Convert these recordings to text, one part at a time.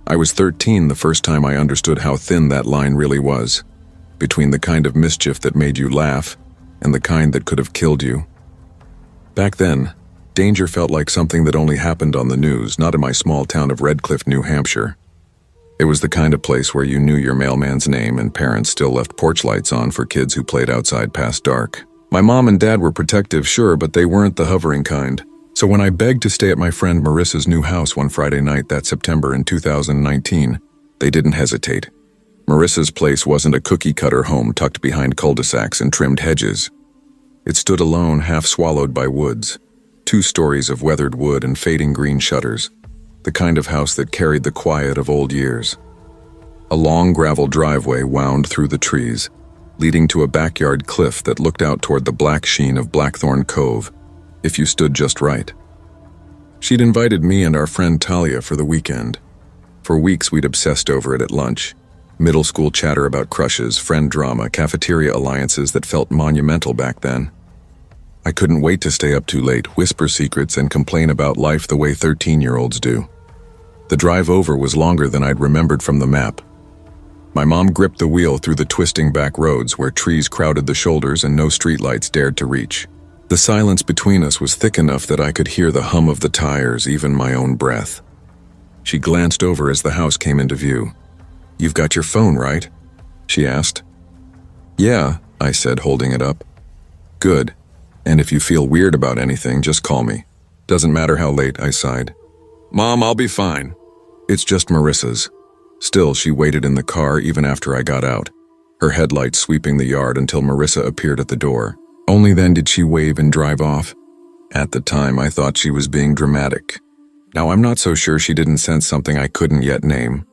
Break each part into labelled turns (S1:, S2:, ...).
S1: I was 13 the first time I understood how thin that line really was, between the kind of mischief that made you laugh and the kind that could have killed you. Back then, danger felt like something that only happened on the news, not in my small town of Redcliffe, New Hampshire. It was the kind of place where you knew your mailman's name and parents still left porch lights on for kids who played outside past dark. My mom and dad were protective, sure, but they weren't the hovering kind. So when I begged to stay at my friend Marissa's new house one Friday night that September in 2019, they didn't hesitate. Marissa's place wasn't a cookie-cutter home tucked behind cul-de-sacs and trimmed hedges. It stood alone, half swallowed by woods, 2 stories of weathered wood and fading green shutters, the kind of house that carried the quiet of old years. A long gravel driveway wound through the trees, leading to a backyard cliff that looked out toward the black sheen of Blackthorn Cove, if you stood just right. She'd invited me and our friend Talia for the weekend. For weeks we'd obsessed over it at lunch. Middle school chatter about crushes, friend drama, cafeteria alliances that felt monumental back then. I couldn't wait to stay up too late, whisper secrets, and complain about life the way 13-year-olds do. The drive over was longer than I'd remembered from the map. My mom gripped the wheel through the twisting back roads where trees crowded the shoulders and no streetlights dared to reach. The silence between us was thick enough that I could hear the hum of the tires, even my own breath. She glanced over as the house came into view. "You've got your phone, right?" she asked. "Yeah," I said, holding it up. "Good. And if you feel weird about anything, just call me. Doesn't matter how late," I sighed. "Mom, I'll be fine." "It's just Marissa's." Still, she waited in the car even after I got out, her headlights sweeping the yard until Marissa appeared at the door. Only then did she wave and drive off. At the time, I thought she was being dramatic. Now, I'm not so sure she didn't sense something I couldn't yet name.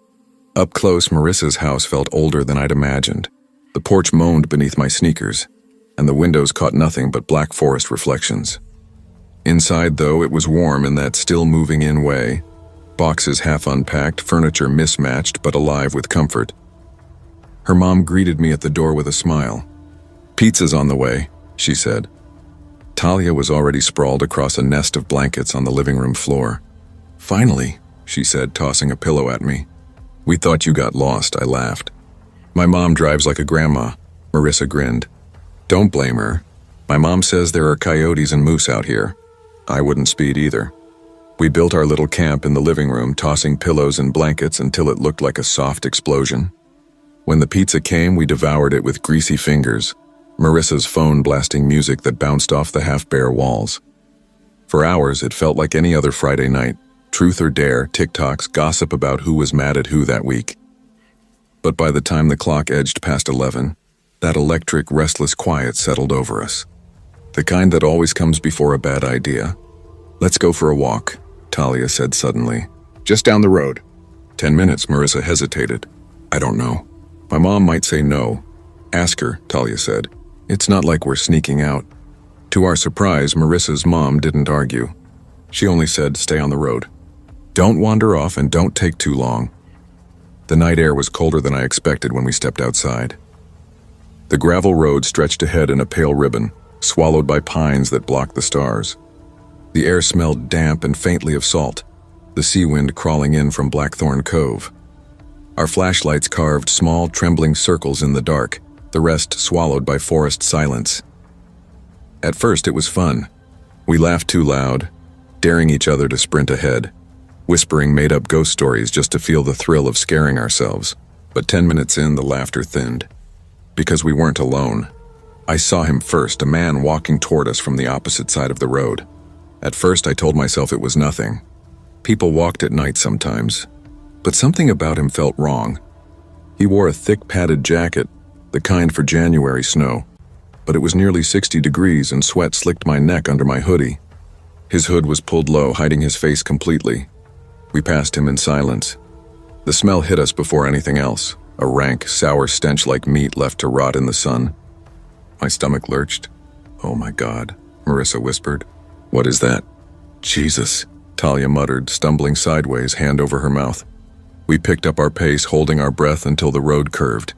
S1: Up close, Marissa's house felt older than I'd imagined. The porch moaned beneath my sneakers, and the windows caught nothing but black forest reflections. Inside, though, it was warm in that still moving-in way. Boxes half unpacked, furniture mismatched but alive with comfort. Her mom greeted me at the door with a smile. "Pizza's on the way," she said. Talia was already sprawled across a nest of blankets on the living room floor. "Finally," she said, tossing a pillow at me. "We thought you got lost," I laughed. "My mom drives like a grandma," Marissa grinned. "Don't blame her. My mom says there are coyotes and moose out here. I wouldn't speed either." We built our little camp in the living room, tossing pillows and blankets until it looked like a soft explosion. When the pizza came, we devoured it with greasy fingers, Marissa's phone blasting music that bounced off the half-bare walls. For hours, it felt like any other Friday night. Truth or dare, TikToks, gossip about who was mad at who that week. But by the time the clock edged past 11, that electric, restless quiet settled over us. The kind that always comes before a bad idea. "Let's go for a walk," Talia said suddenly. "Just down the road." 10 minutes, Marissa hesitated. "I don't know. My mom might say no." "Ask her," Talia said. "It's not like we're sneaking out." To our surprise, Marissa's mom didn't argue. She only said, "Stay on the road. Don't wander off and don't take too long." The night air was colder than I expected when we stepped outside. The gravel road stretched ahead in a pale ribbon, swallowed by pines that blocked the stars. The air smelled damp and faintly of salt, the sea wind crawling in from Blackthorn Cove. Our flashlights carved small, trembling circles in the dark, the rest swallowed by forest silence. At first, it was fun. We laughed too loud, daring each other to sprint ahead, whispering made-up ghost stories just to feel the thrill of scaring ourselves. But 10 minutes in, the laughter thinned. Because we weren't alone. I saw him first, a man walking toward us from the opposite side of the road. At first, I told myself it was nothing. People walked at night sometimes, but something about him felt wrong. He wore a thick padded jacket, the kind for January snow, but it was nearly 60 degrees and sweat slicked my neck under my hoodie. His hood was pulled low, hiding his face completely. We passed him in silence. The smell hit us before anything else, a rank, sour stench like meat left to rot in the sun. My stomach lurched. "Oh my God," Marissa whispered. "What is that?" "Jesus," Talia muttered, stumbling sideways, hand over her mouth. We picked up our pace, holding our breath until the road curved.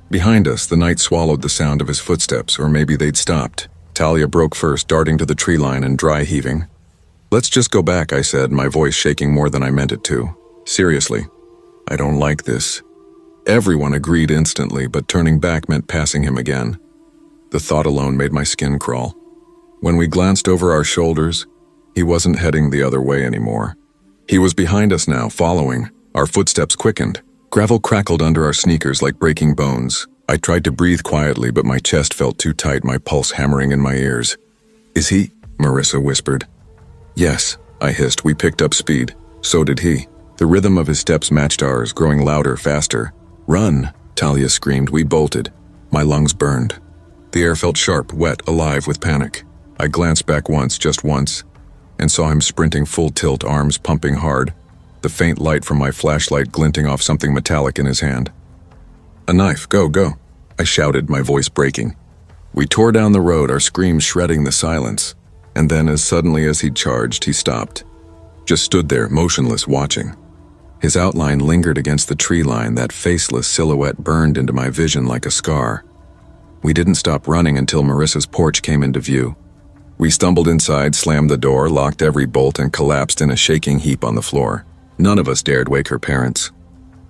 S1: Behind us, the night swallowed the sound of his footsteps, or maybe they'd stopped. Talia broke first, darting to the tree line and dry heaving. "Let's just go back," I said, my voice shaking more than I meant it to. "Seriously." I don't like this. Everyone agreed instantly, but turning back meant passing him again. The thought alone made my skin crawl. When we glanced over our shoulders, he wasn't heading the other way anymore. He was behind us now, following. Our footsteps quickened. Gravel crackled under our sneakers like breaking bones. I tried to breathe quietly, but my chest felt too tight, my pulse hammering in my ears. "Is he?" Marissa whispered. "Yes," I hissed. We picked up speed. So did he. The rhythm of his steps matched ours, growing louder, faster. "Run!" Talia screamed. We bolted. My lungs burned. The air felt sharp, wet, alive with panic. I glanced back once, just once, and saw him sprinting full tilt, arms pumping hard, the faint light from my flashlight glinting off something metallic in his hand. "A knife, go, go," I shouted, my voice breaking. We tore down the road, our screams shredding the silence, and then as suddenly as he charged, he stopped. Just stood there, motionless, watching. His outline lingered against the tree line, that faceless silhouette burned into my vision like a scar. We didn't stop running until Marissa's porch came into view. We stumbled inside, slammed the door, locked every bolt, and collapsed in a shaking heap on the floor. None of us dared wake her parents.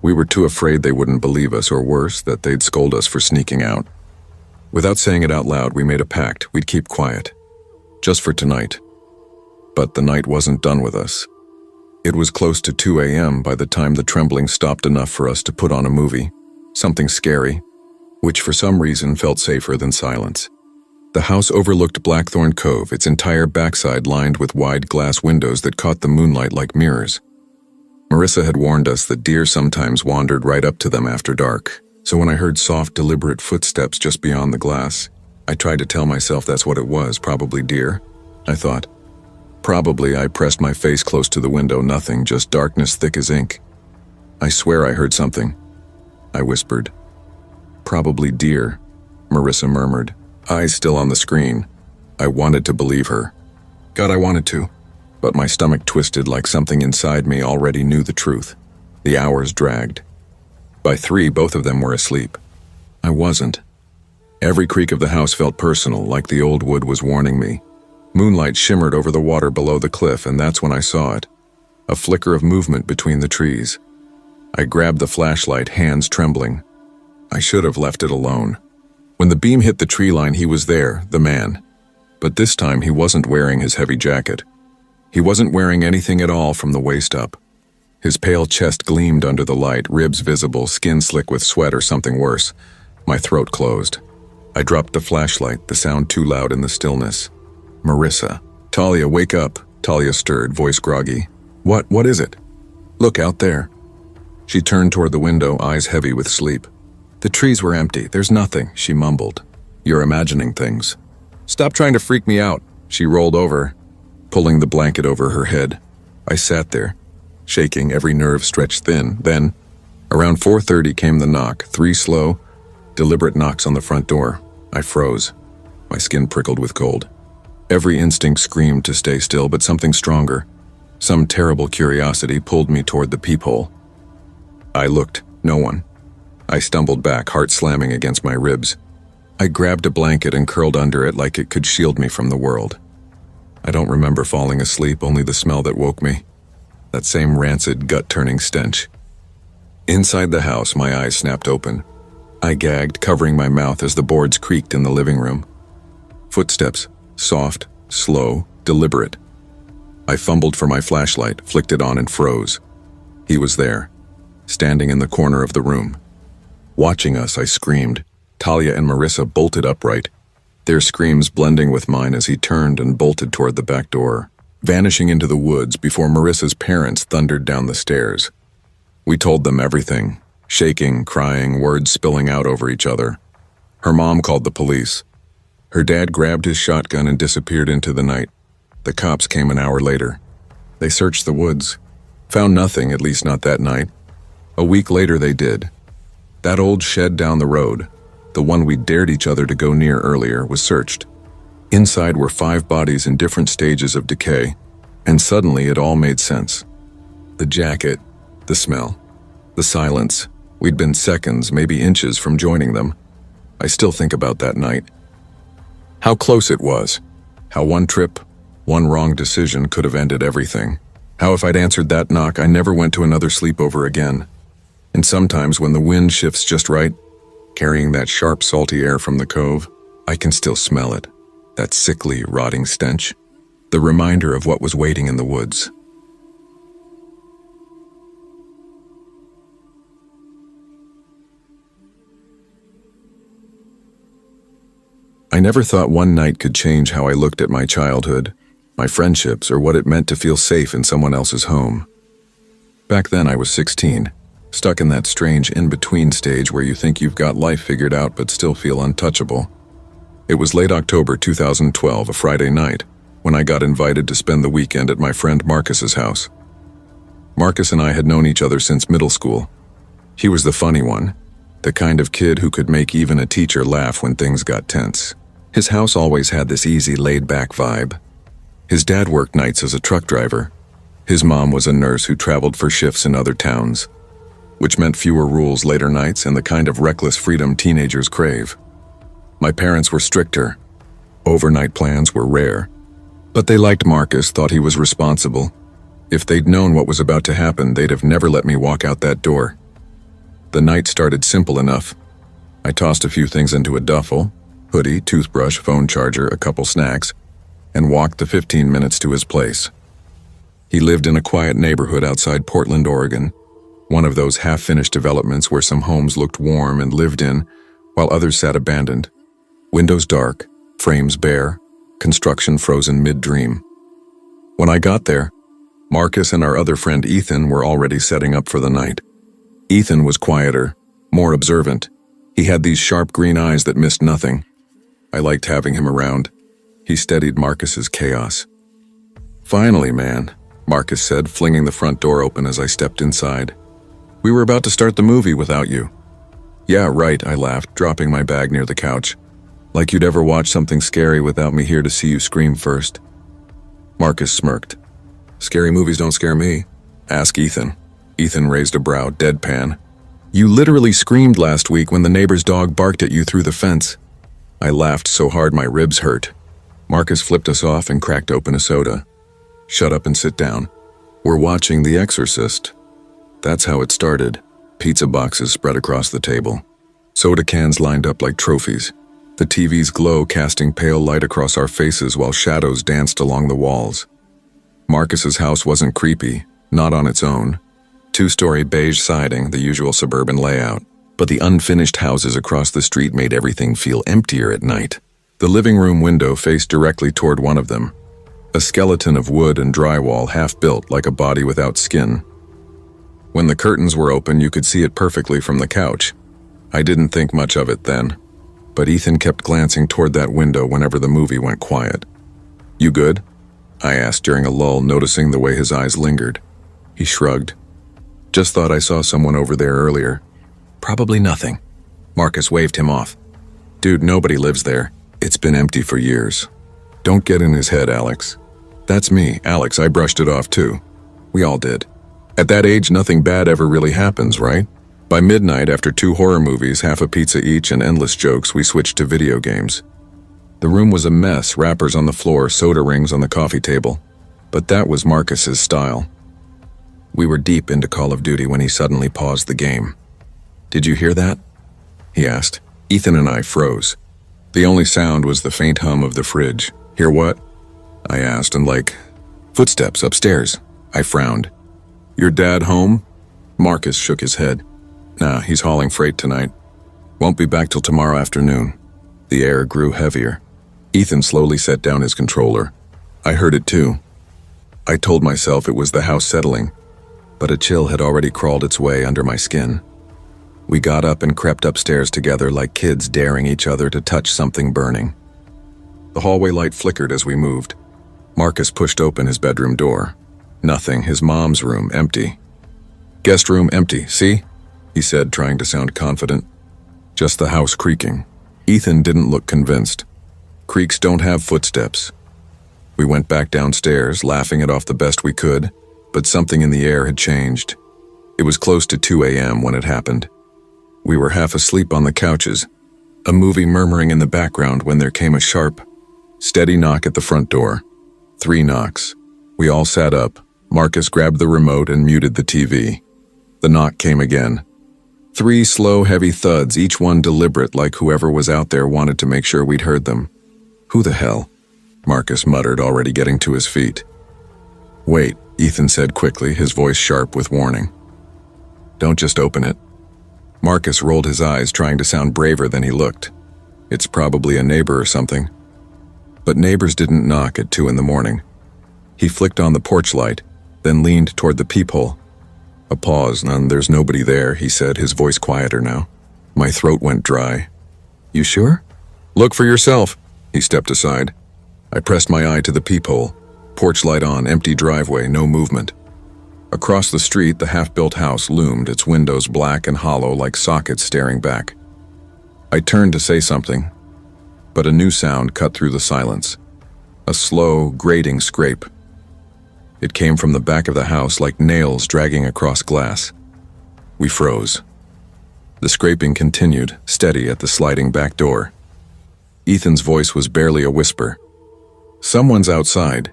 S1: We were too afraid they wouldn't believe us, or worse, that they'd scold us for sneaking out. Without saying it out loud, we made a pact we'd keep quiet. Just for tonight. But the night wasn't done with us. It was close to 2 a.m. by the time the trembling stopped enough for us to put on a movie. Something scary, which for some reason felt safer than silence. The house overlooked Blackthorn Cove, its entire backside lined with wide glass windows that caught the moonlight like mirrors. Marissa had warned us that deer sometimes wandered right up to them after dark, so when I heard soft, deliberate footsteps just beyond the glass, I tried to tell myself that's what it was, probably deer, I thought. Probably I pressed my face close to the window, nothing, just darkness thick as ink. "I swear I heard something," I whispered. "Probably deer," Marissa murmured, eyes still on the screen. I wanted to believe her. God, I wanted to. But my stomach twisted like something inside me already knew the truth. The hours dragged. By 3, both of them were asleep. I wasn't. Every creak of the house felt personal, like the old wood was warning me. Moonlight shimmered over the water below the cliff, and that's when I saw it. A flicker of movement between the trees. I grabbed the flashlight, hands trembling. I should have left it alone. When the beam hit the tree line, he was there, the man. But this time he wasn't wearing his heavy jacket. He wasn't wearing anything at all from the waist up. His pale chest gleamed under the light, ribs visible, skin slick with sweat or something worse. My throat closed. I dropped the flashlight, the sound too loud in the stillness. "Marissa." "Talia, wake up." Talia stirred, voice groggy. What is it?" "Look out there." She turned toward the window, eyes heavy with sleep. "The trees were empty. There's nothing," she mumbled. "You're imagining things." "Stop trying to freak me out." She rolled over, pulling the blanket over her head. I sat there, shaking, every nerve stretched thin. Then, around 4:30 came the knock, 3 slow, deliberate knocks on the front door. I froze. My skin prickled with cold. Every instinct screamed to stay still, but something stronger, some terrible curiosity, pulled me toward the peephole. I looked. No one. I stumbled back, heart slamming against my ribs. I grabbed a blanket and curled under it like it could shield me from the world. I don't remember falling asleep, only the smell that woke me. That same rancid, gut-turning stench. Inside the house, my eyes snapped open. I gagged, covering my mouth as the boards creaked in the living room. Footsteps, soft, slow, deliberate. I fumbled for my flashlight, flicked it on, and froze. He was there, standing in the corner of the room. Watching us, I screamed. Talia and Marissa bolted upright, their screams blending with mine as he turned and bolted toward the back door, vanishing into the woods before Marissa's parents thundered down the stairs. We told them everything, shaking, crying, words spilling out over each other. Her mom called the police. Her dad grabbed his shotgun and disappeared into the night. The cops came an hour later. They searched the woods, found nothing, at least not that night. A week later they did. That old shed down the road, the one we dared each other to go near earlier, was searched. Inside were 5 bodies in different stages of decay, and suddenly it all made sense. The jacket, the smell, the silence. We'd been seconds, maybe inches from joining them. I still think about that night. How close it was. How one trip, one wrong decision could have ended everything. How if I'd answered that knock, I never went to another sleepover again. And sometimes when the wind shifts just right, carrying that sharp, salty air from the cove, I can still smell it. That sickly, rotting stench. The reminder of what was waiting in the woods. I never thought one night could change how I looked at my childhood, my friendships, or what it meant to feel safe in someone else's home. Back then I was 16, stuck in that strange in-between stage where you think you've got life figured out but still feel untouchable. It was late October 2012, a Friday night, when I got invited to spend the weekend at my friend Marcus's house. Marcus and I had known each other since middle school. He was the funny one, the kind of kid who could make even a teacher laugh when things got tense. His house always had this easy, laid-back vibe. His dad worked nights as a truck driver. His mom was a nurse who traveled for shifts in other towns, which meant fewer rules later nights and the kind of reckless freedom teenagers crave. My parents were stricter. Overnight plans were rare. But they liked Marcus, thought he was responsible. If they'd known what was about to happen, they'd have never let me walk out that door. The night started simple enough. I tossed a few things into a duffel, hoodie, toothbrush, phone charger, a couple snacks, and walked the 15 minutes to his place. He lived in a quiet neighborhood outside Portland, Oregon, one of those half-finished developments where some homes looked warm and lived in, while others sat abandoned. Windows dark, frames bare, construction frozen mid-dream. When I got there, Marcus and our other friend Ethan were already setting up for the night. Ethan was quieter, more observant. He had these sharp green eyes that missed nothing. I liked having him around. He steadied Marcus's chaos. "Finally, man," Marcus said, flinging the front door open as I stepped inside. "We were about to start the movie without you." "Yeah, right," I laughed, dropping my bag near the couch. "Like you'd ever watch something scary without me here to see you scream first." Marcus smirked. "Scary movies don't scare me. Ask Ethan." Ethan raised a brow, deadpan. "You literally screamed last week when the neighbor's dog barked at you through the fence." I laughed so hard my ribs hurt. Marcus flipped us off and cracked open a soda. "Shut up and sit down. We're watching The Exorcist." That's how it started. Pizza boxes spread across the table. Soda cans lined up like trophies. The TV's glow casting pale light across our faces while shadows danced along the walls. Marcus's house wasn't creepy, not on its own. Two-story beige siding, the usual suburban layout. But the unfinished houses across the street made everything feel emptier at night. The living room window faced directly toward one of them. A skeleton of wood and drywall half-built like a body without skin. When the curtains were open, you could see it perfectly from the couch. I didn't think much of it then, but Ethan kept glancing toward that window whenever the movie went quiet. "You good?" I asked during a lull, noticing the way his eyes lingered. He shrugged. "Just thought I saw someone over there earlier." "Probably nothing." Marcus waved him off. "Dude, nobody lives there. It's been empty for years." "Don't get in his head, Alex." "That's me, Alex. I brushed it off too. We all did. At that age, nothing bad ever really happens, right?" By midnight, after 2 horror movies, half a pizza each, and endless jokes, we switched to video games. The room was a mess, wrappers on the floor, soda rings on the coffee table. But that was Marcus's style. We were deep into Call of Duty when he suddenly paused the game. "Did you hear that?" he asked. Ethan and I froze. The only sound was the faint hum of the fridge. "Hear what?" I asked, and footsteps upstairs. I frowned. "Your dad home?" Marcus shook his head. "Nah, he's hauling freight tonight. Won't be back till tomorrow afternoon." The air grew heavier. Ethan slowly set down his controller. I heard it too. I told myself it was the house settling, but a chill had already crawled its way under my skin. We got up and crept upstairs together like kids daring each other to touch something burning. The hallway light flickered as we moved. Marcus pushed open his bedroom door. Nothing, his mom's room empty. "Guest room empty, see?" he said, trying to sound confident. "Just the house creaking." Ethan didn't look convinced. "Creaks don't have footsteps." We went back downstairs, laughing it off the best we could, but something in the air had changed. It was close to 2 a.m. when it happened. We were half asleep on the couches, a movie murmuring in the background when there came a sharp, steady knock at the front door. 3 knocks. We all sat up. Marcus grabbed the remote and muted the TV. The knock came again, 3 slow, heavy thuds, each one deliberate, like whoever was out there wanted to make sure we'd heard them. "Who the hell?" Marcus muttered, already getting to his feet. "Wait," Ethan said quickly, his voice sharp with warning. "Don't just open it." Marcus rolled his eyes, trying to sound braver than he looked. "It's probably a neighbor or something." But neighbors didn't knock at 2 in the morning. He flicked on the porch light, then leaned toward the peephole. A pause, and "There's nobody there," he said, his voice quieter now. My throat went dry. "You sure?" "Look for yourself." He stepped aside. I pressed my eye to the peephole. Porch light on, empty driveway, no movement. Across the street, the half-built house loomed, its windows black and hollow like sockets staring back. I turned to say something, but a new sound cut through the silence. A slow, grating scrape. It came from the back of the house like nails dragging across glass. We froze. The scraping continued, steady at the sliding back door. Ethan's voice was barely a whisper. "Someone's outside."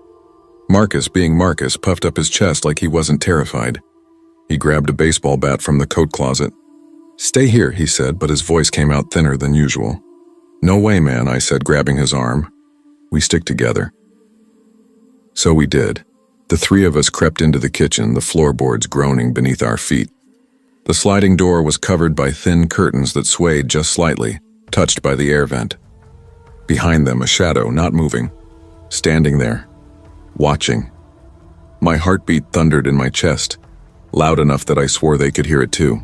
S1: Marcus, being Marcus, puffed up his chest like he wasn't terrified. He grabbed a baseball bat from the coat closet. "Stay here," he said, but his voice came out thinner than usual. "No way, man," I said, grabbing his arm. "We stick together." So we did. The 3 of us crept into the kitchen, the floorboards groaning beneath our feet. The sliding door was covered by thin curtains that swayed just slightly, touched by the air vent. Behind them, a shadow, not moving, standing there, watching. My heartbeat thundered in my chest, loud enough that I swore they could hear it too.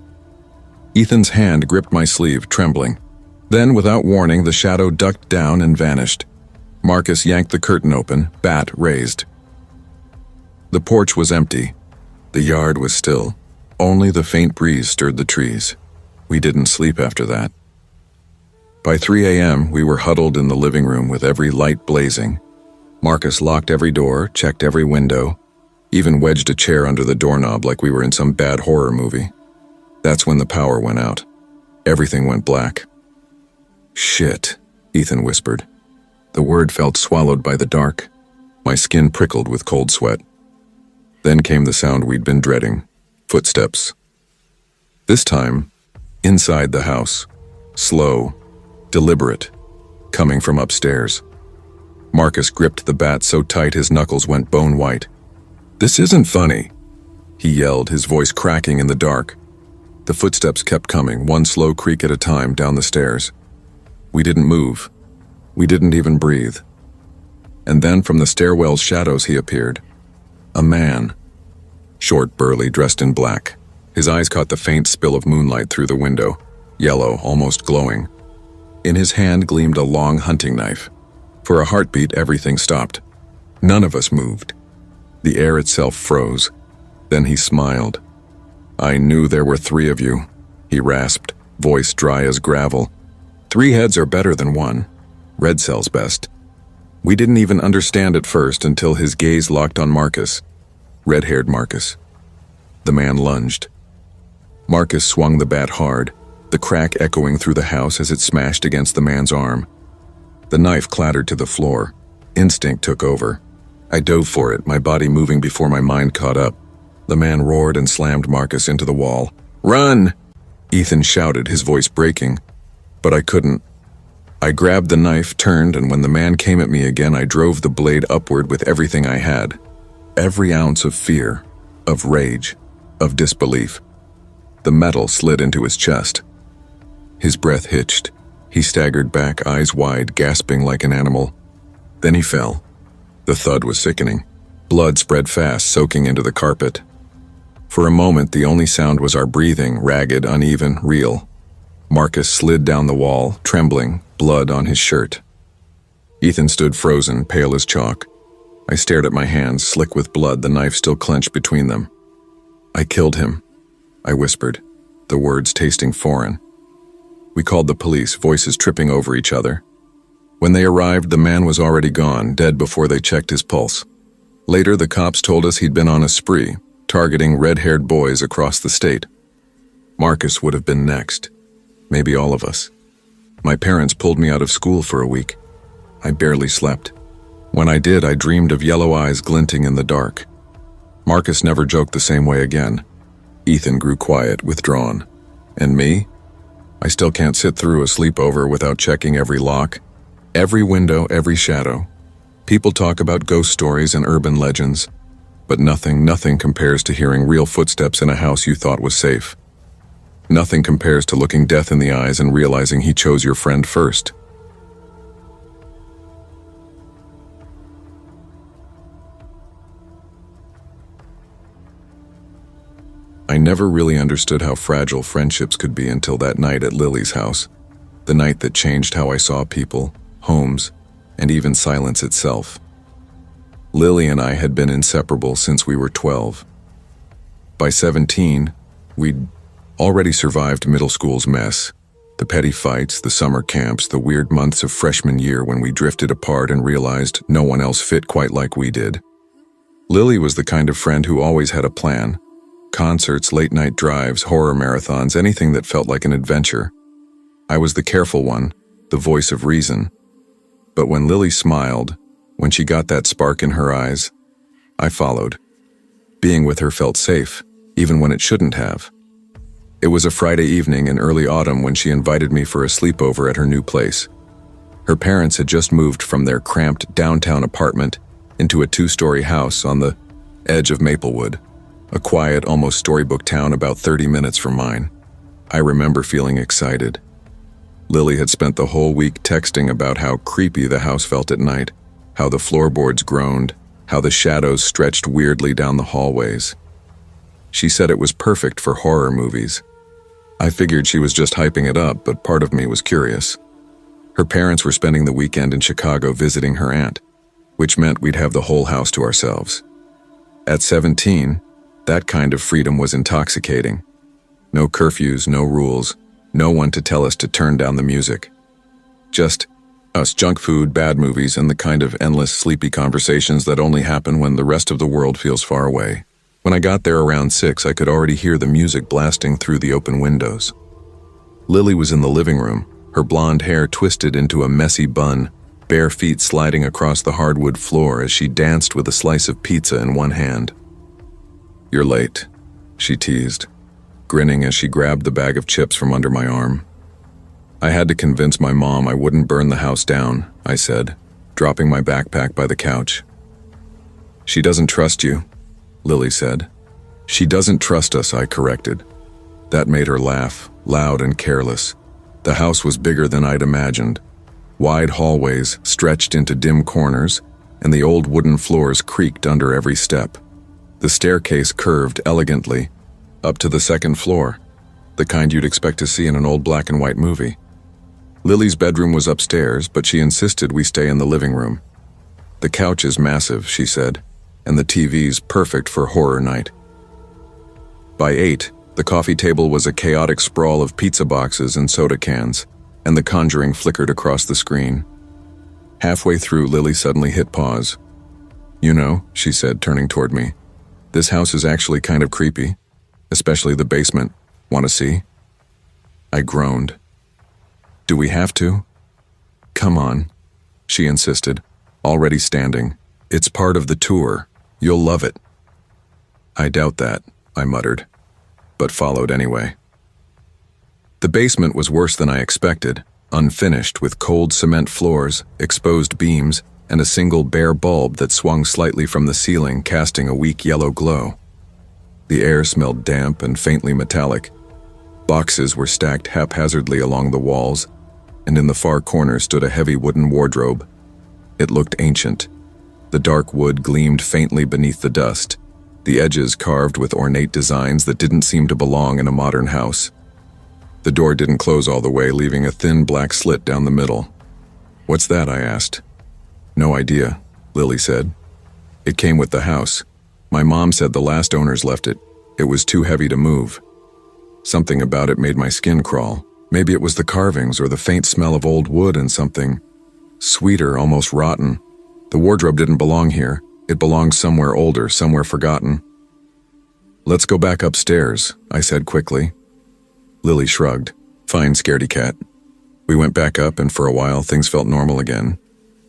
S1: Ethan's hand gripped my sleeve, trembling. Then, without warning, the shadow ducked down and vanished. Marcus yanked the curtain open, bat raised. The porch was empty. The yard was still. Only the faint breeze stirred the trees. We didn't sleep after that. By 3 a.m., we were huddled in the living room with every light blazing. Marcus locked every door, checked every window, even wedged a chair under the doorknob like we were in some bad horror movie. That's when the power went out. Everything went black. "Shit," Ethan whispered. The word felt swallowed by the dark. My skin prickled with cold sweat. Then came the sound we'd been dreading. Footsteps. This time, inside the house. Slow, deliberate, coming from upstairs. Marcus gripped the bat so tight his knuckles went bone white. "This isn't funny," he yelled, his voice cracking in the dark. The footsteps kept coming, one slow creak at a time, down the stairs. We didn't move. We didn't even breathe. And then from the stairwell's shadows he appeared. A man. Short, burly, dressed in black. His eyes caught the faint spill of moonlight through the window, yellow, almost glowing. In his hand gleamed a long hunting knife. For a heartbeat, everything stopped. None of us moved. The air itself froze. Then he smiled. "I knew there were 3 of you," he rasped, voice dry as gravel. 3 heads are better than 1. Red cell's best. We didn't even understand at first until his gaze locked on Marcus. Red-haired Marcus. The man lunged. Marcus swung the bat hard, the crack echoing through the house as it smashed against the man's arm. The knife clattered to the floor. Instinct took over. I dove for it, my body moving before my mind caught up. The man roared and slammed Marcus into the wall. "Run!" Ethan shouted, his voice breaking. But I couldn't. I grabbed the knife, turned, and when the man came at me again, I drove the blade upward with everything I had. Every ounce of fear, of rage, of disbelief. The metal slid into his chest. His breath hitched. He staggered back, eyes wide, gasping like an animal. Then he fell. The thud was sickening. Blood spread fast, soaking into the carpet. For a moment, the only sound was our breathing, ragged, uneven, real. Marcus slid down the wall, trembling, blood on his shirt. Ethan stood frozen, pale as chalk. I stared at my hands, slick with blood, the knife still clenched between them. "I killed him," I whispered, the words tasting foreign. We called the police, voices tripping over each other. When they arrived, the man was already gone, dead before they checked his pulse. Later, the cops told us he'd been on a spree, targeting red-haired boys across the state. Marcus would have been next. Maybe all of us. My parents pulled me out of school for a week. I barely slept. When I did, I dreamed of yellow eyes glinting in the dark. Marcus never joked the same way again. Ethan grew quiet, withdrawn. And me? I still can't sit through a sleepover without checking every lock, every window, every shadow. People talk about ghost stories and urban legends, but nothing compares to hearing real footsteps in a house you thought was safe. Nothing compares to looking death in the eyes and realizing he chose your friend first. I never really understood how fragile friendships could be until that night at Lily's house, the night that changed how I saw people, homes, and even silence itself. Lily and I had been inseparable since we were 12. By 17, we'd already survived middle school's mess, the petty fights, the summer camps, the weird months of freshman year when we drifted apart and realized no one else fit quite like we did. Lily was the kind of friend who always had a plan. Concerts, late-night drives, horror marathons, anything that felt like an adventure. I was the careful one, the voice of reason. But when Lily smiled, when she got that spark in her eyes, I followed. Being with her felt safe, even when it shouldn't have. It was a Friday evening in early autumn when she invited me for a sleepover at her new place. Her parents had just moved from their cramped downtown apartment into a 2-story house on the edge of Maplewood, a quiet, almost storybook town about 30 minutes from mine. I remember feeling excited. Lily had spent the whole week texting about how creepy the house felt at night, how the floorboards groaned, how the shadows stretched weirdly down the hallways. She said it was perfect for horror movies. I figured she was just hyping it up, but part of me was curious. Her parents were spending the weekend in Chicago visiting her aunt, which meant we'd have the whole house to ourselves. At 17, that kind of freedom was intoxicating. No curfews, no rules, no one to tell us to turn down the music. Just us, junk food, bad movies, and the kind of endless, sleepy conversations that only happen when the rest of the world feels far away. When I got there around 6, I could already hear the music blasting through the open windows. Lily was in the living room, her blonde hair twisted into a messy bun, bare feet sliding across the hardwood floor as she danced with a slice of pizza in one hand. "You're late," she teased, grinning as she grabbed the bag of chips from under my arm. "I had to convince my mom I wouldn't burn the house down," I said, dropping my backpack by the couch. "She doesn't trust you," Lily said. "She doesn't trust us," I corrected. That made her laugh, loud and careless. The house was bigger than I'd imagined. Wide hallways stretched into dim corners, and the old wooden floors creaked under every step. The staircase curved elegantly, up to the second floor, the kind you'd expect to see in an old black and white movie. Lily's bedroom was upstairs, but she insisted we stay in the living room. "The couch is massive," she said, "and the TV's perfect for horror night." By 8, the coffee table was a chaotic sprawl of pizza boxes and soda cans, and The Conjuring flickered across the screen. Halfway through, Lily suddenly hit pause. "You know," she said, turning toward me, "this house is actually kind of creepy, especially the basement. Want to see?" I groaned. "Do we have to?" "Come on," she insisted, already standing. "It's part of the tour. You'll love it." "I doubt that," I muttered, but followed anyway. The basement was worse than I expected, unfinished with cold cement floors, exposed beams, and a single bare bulb that swung slightly from the ceiling, casting a weak yellow glow. The air smelled damp and faintly metallic. Boxes were stacked haphazardly along the walls, and in the far corner stood a heavy wooden wardrobe. It looked ancient. The dark wood gleamed faintly beneath the dust, the edges carved with ornate designs that didn't seem to belong in a modern house. The door didn't close all the way, leaving a thin black slit down the middle. "What's that?" I asked. "No idea," Lily said. "It came with the house. My mom said the last owners left it. It was too heavy to move." Something about it made my skin crawl. Maybe it was the carvings or the faint smell of old wood and something sweeter, almost rotten. The wardrobe didn't belong here. It belonged somewhere older, somewhere forgotten. "Let's go back upstairs," I said quickly. Lily shrugged. "Fine, scaredy cat." We went back up, and for a while things felt normal again.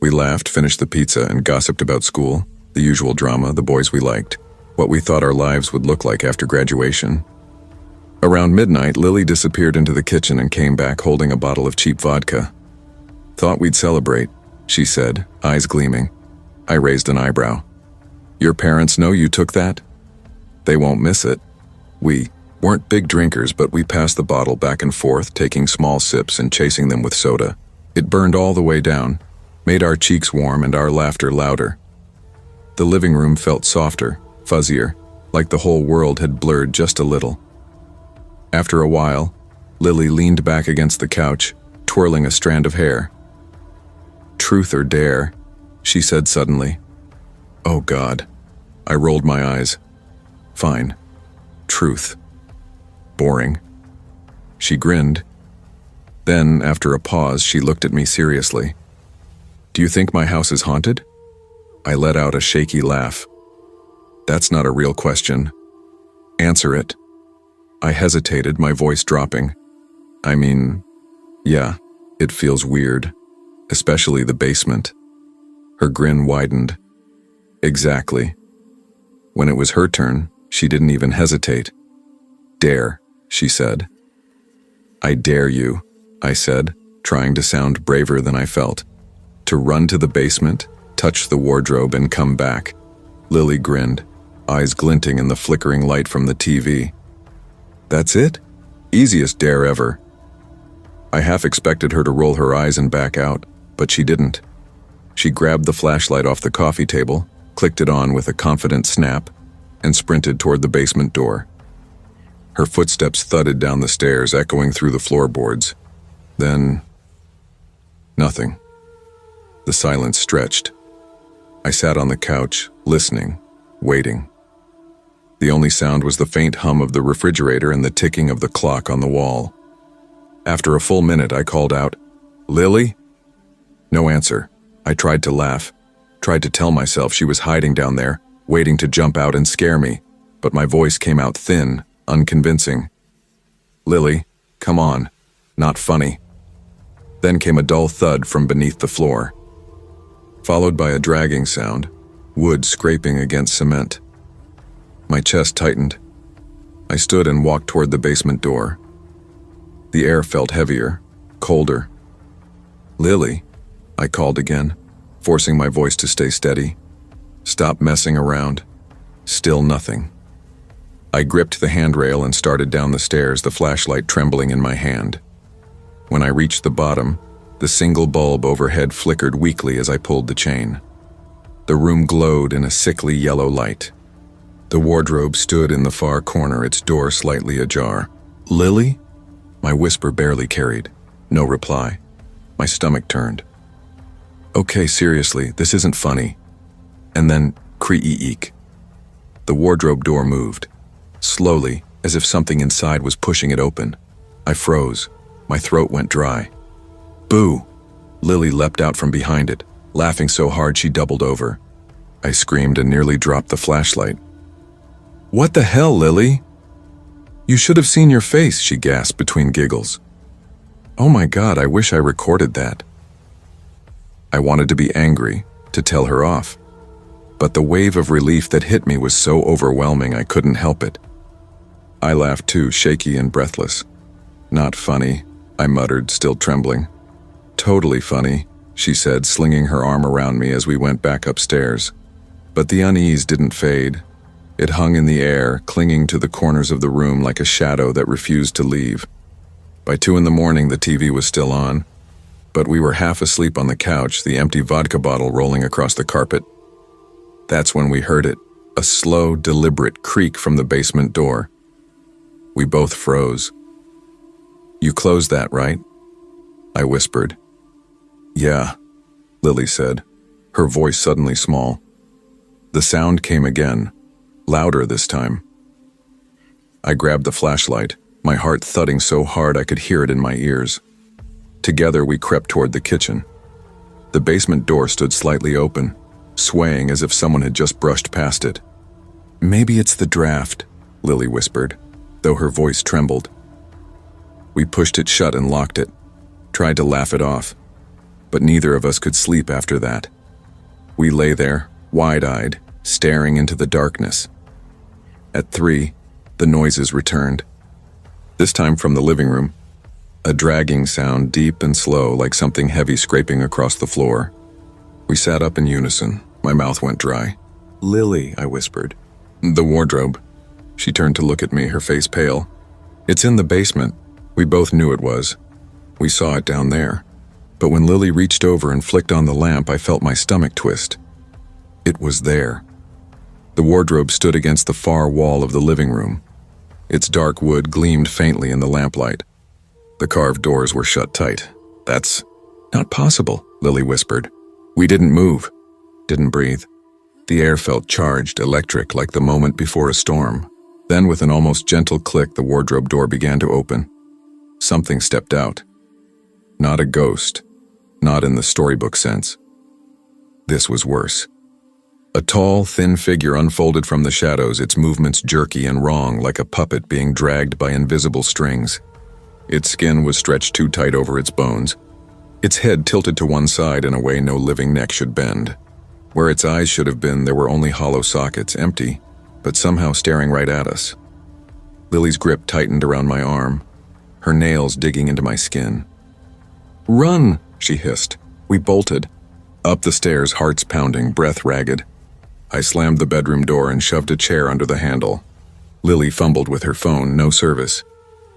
S1: We laughed, finished the pizza, and gossiped about school, the usual drama, the boys we liked, what we thought our lives would look like after graduation. Around midnight, Lily disappeared into the kitchen and came back holding a bottle of cheap vodka. "Thought we'd celebrate," she said, eyes gleaming. I raised an eyebrow. "Your parents know you took that?" "They won't miss it." We weren't big drinkers, but we passed the bottle back and forth, taking small sips and chasing them with soda. It burned all the way down, made our cheeks warm and our laughter louder. The living room felt softer, fuzzier, like the whole world had blurred just a little. After a while, Lily leaned back against the couch, twirling a strand of hair. "Truth or dare," she said suddenly. "Oh God." I rolled my eyes. "Fine. Truth." "Boring." She grinned. Then, after a pause, she looked at me seriously. "Do you think my house is haunted?" I let out a shaky laugh. "That's not a real question. Answer it." I hesitated, my voice dropping. "I mean, yeah, it feels weird, especially the basement." Her grin widened. "Exactly." When it was her turn, she didn't even hesitate. "Dare," she said. "I dare you," I said, trying to sound braver than I felt. "To run to the basement, touch the wardrobe, and come back." Lily grinned, eyes glinting in the flickering light from the TV. "That's it? Easiest dare ever." I half expected her to roll her eyes and back out, but she didn't. She grabbed the flashlight off the coffee table, clicked it on with a confident snap, and sprinted toward the basement door. Her footsteps thudded down the stairs, echoing through the floorboards. Then, nothing. The silence stretched. I sat on the couch, listening, waiting. The only sound was the faint hum of the refrigerator and the ticking of the clock on the wall. After a full minute, I called out, "Lily?" No answer. I tried to laugh, tried to tell myself she was hiding down there, waiting to jump out and scare me, but my voice came out thin, unconvincing. "Lily, come on. Not funny." Then came a dull thud from beneath the floor, followed by a dragging sound, wood scraping against cement. My chest tightened. I stood and walked toward the basement door. The air felt heavier, colder. "Lily," I called again, forcing my voice to stay steady. "Stop messing around." Still nothing. I gripped the handrail and started down the stairs, the flashlight trembling in my hand. When I reached the bottom, the single bulb overhead flickered weakly as I pulled the chain. The room glowed in a sickly yellow light. The wardrobe stood in the far corner, its door slightly ajar. "Lily?" My whisper barely carried. No reply. My stomach turned. "Okay, seriously, this isn't funny." And then, cree-eek. The wardrobe door moved. Slowly, as if something inside was pushing it open. I froze. My throat went dry. "Boo!" Lily leapt out from behind it, laughing so hard she doubled over. I screamed and nearly dropped the flashlight. "What the hell, Lily?" "You should have seen your face," she gasped between giggles. "Oh my God, I wish I recorded that." I wanted to be angry, to tell her off. But the wave of relief that hit me was so overwhelming I couldn't help it. I laughed too, shaky and breathless. "Not funny," I muttered, still trembling. "Totally funny," she said, slinging her arm around me as we went back upstairs. But the unease didn't fade. It hung in the air, clinging to the corners of the room like a shadow that refused to leave. By 2 a.m, the TV was still on, but we were half asleep on the couch, the empty vodka bottle rolling across the carpet. That's when we heard it, a slow, deliberate creak from the basement door. We both froze. "You closed that, right?" I whispered. "Yeah," Lily said, her voice suddenly small. The sound came again, louder this time. I grabbed the flashlight, my heart thudding so hard I could hear it in my ears. Together we crept toward the kitchen. The basement door stood slightly open, swaying as if someone had just brushed past it. "Maybe it's the draft," Lily whispered, though her voice trembled. We pushed it shut and locked it, tried to laugh it off, but neither of us could sleep after that. We lay there, wide-eyed, staring into the darkness. At 3, the noises returned. this time from the living room. A dragging sound, deep and slow, like something heavy scraping across the floor. We sat up in unison. My mouth went dry. "Lily," I whispered. "The wardrobe." She turned to look at me, her face pale. "It's in the basement." We both knew it was. We saw it down there. But when Lily reached over and flicked on the lamp, I felt my stomach twist. It was there. The wardrobe stood against the far wall of the living room. Its dark wood gleamed faintly in the lamplight. The carved doors were shut tight. "That's not possible," Lily whispered. We didn't move, didn't breathe. The air felt charged, electric, like the moment before a storm. Then, with an almost gentle click, the wardrobe door began to open. Something stepped out. Not a ghost, not in the storybook sense. This was worse. A tall, thin figure unfolded from the shadows, its movements jerky and wrong, like a puppet being dragged by invisible strings. Its skin was stretched too tight over its bones. Its head tilted to one side in a way no living neck should bend. Where its eyes should have been, there were only hollow sockets, empty, but somehow staring right at us. Lily's grip tightened around my arm, her nails digging into my skin. "Run!" she hissed. We bolted. Up the stairs, hearts pounding, breath ragged. I slammed the bedroom door and shoved a chair under the handle. Lily fumbled with her phone, no service.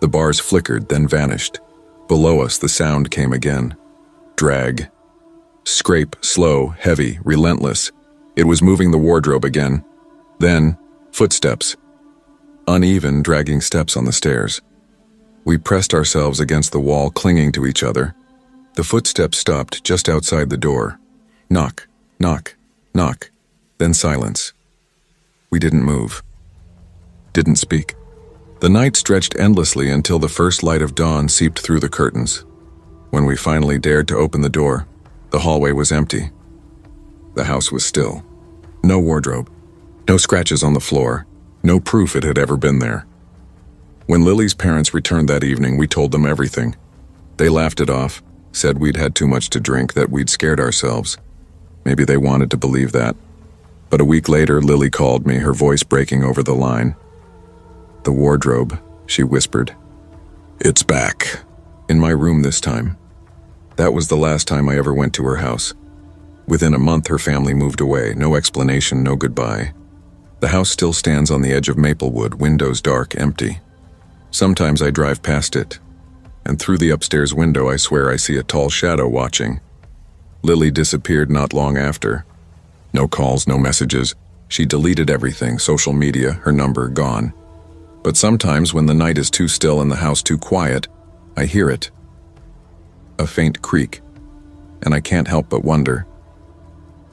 S1: The bars flickered, then vanished. Below us, the sound came again. Drag. Scrape, slow, heavy, relentless. It was moving the wardrobe again. Then, footsteps. Uneven, dragging steps on the stairs. We pressed ourselves against the wall, clinging to each other. The footsteps stopped just outside the door. Knock, knock, knock. Then silence. We didn't move. Didn't speak. The night stretched endlessly until the first light of dawn seeped through the curtains. When we finally dared to open the door, the hallway was empty. The house was still. No wardrobe. No scratches on the floor. No proof it had ever been there. When Lily's parents returned that evening, we told them everything. They laughed it off, said we'd had too much to drink, that we'd scared ourselves. Maybe they wanted to believe that. But a week later, Lily called me, her voice breaking over the line. "The wardrobe," she whispered. "It's back. In my room this time." That was the last time I ever went to her house. Within a month, her family moved away. No explanation, no goodbye. The house still stands on the edge of Maplewood, windows dark, empty. Sometimes I drive past it, and through the upstairs window I swear I see a tall shadow watching. Lily disappeared not long after. No calls, no messages. She deleted everything, social media, her number, gone. But sometimes when the night is too still and the house too quiet, I hear it. A faint creak, and I can't help but wonder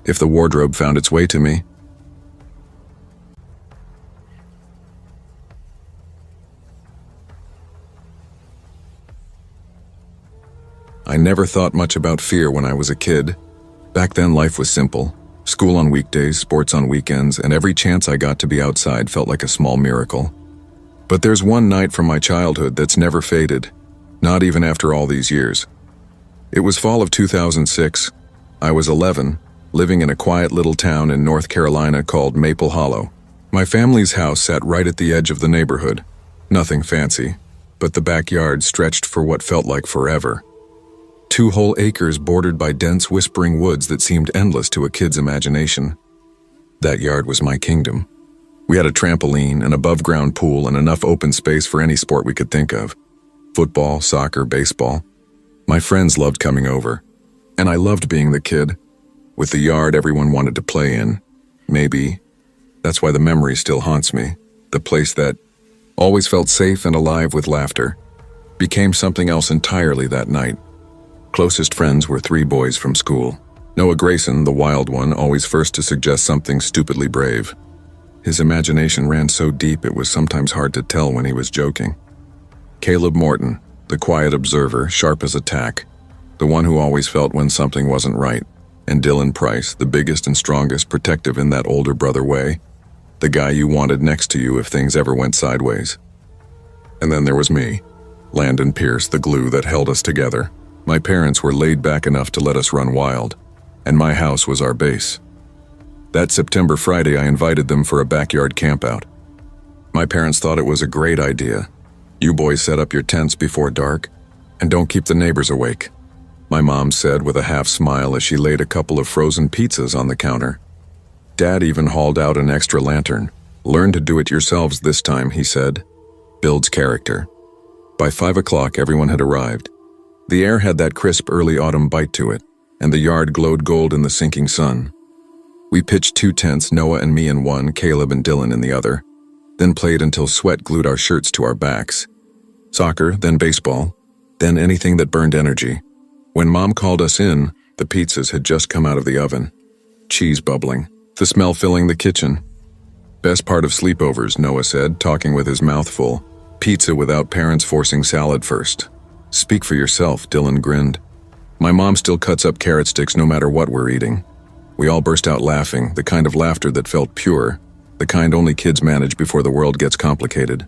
S1: if the wardrobe found its way to me. I never thought much about fear when I was a kid. Back then, life was simple. School on weekdays, sports on weekends, and every chance I got to be outside felt like a small miracle. But there's one night from my childhood that's never faded, not even after all these years. It was fall of 2006. I was 11, living in a quiet little town in North Carolina called Maple Hollow. My family's house sat right at the edge of the neighborhood. Nothing fancy, but the backyard stretched for what felt like forever. 2 whole acres bordered by dense, whispering woods that seemed endless to a kid's imagination. That yard was my kingdom. We had a trampoline, an above-ground pool, and enough open space for any sport we could think of. Football, soccer, baseball. My friends loved coming over, and I loved being the kid, with the yard everyone wanted to play in. Maybe that's why the memory still haunts me. The place that always felt safe and alive with laughter became something else entirely that night. Closest friends were 3 boys from school. Noah Grayson, the wild one, always first to suggest something stupidly brave. His imagination ran so deep it was sometimes hard to tell when he was joking. Caleb Morton, the quiet observer, sharp as a tack, the one who always felt when something wasn't right. And Dylan Price, the biggest and strongest, protective in that older brother way, the guy you wanted next to you if things ever went sideways. And then there was me, Landon Pierce, the glue that held us together. My parents were laid back enough to let us run wild, and my house was our base. That September Friday, I invited them for a backyard campout. My parents thought it was a great idea. You boys set up your tents before dark, and don't keep the neighbors awake," my mom said with a half smile as she laid a couple of frozen pizzas on the counter. Dad even hauled out an extra lantern. "Learn to do it yourselves this time," he said. Builds character. By 5 o'clock, everyone had arrived. The air had that crisp early autumn bite to it, and the yard glowed gold in the sinking sun. We pitched 2 tents, Noah and me in one, Caleb and Dylan in the other, then played until sweat glued our shirts to our backs. Soccer, then baseball, then anything that burned energy. When Mom called us in, the pizzas had just come out of the oven. Cheese bubbling, the smell filling the kitchen. "Best part of sleepovers," Noah said, talking with his mouth full. "Pizza without parents forcing salad first." "Speak for yourself," Dylan grinned. "My mom still cuts up carrot sticks no matter what we're eating." We all burst out laughing, the kind of laughter that felt pure, the kind only kids manage before the world gets complicated.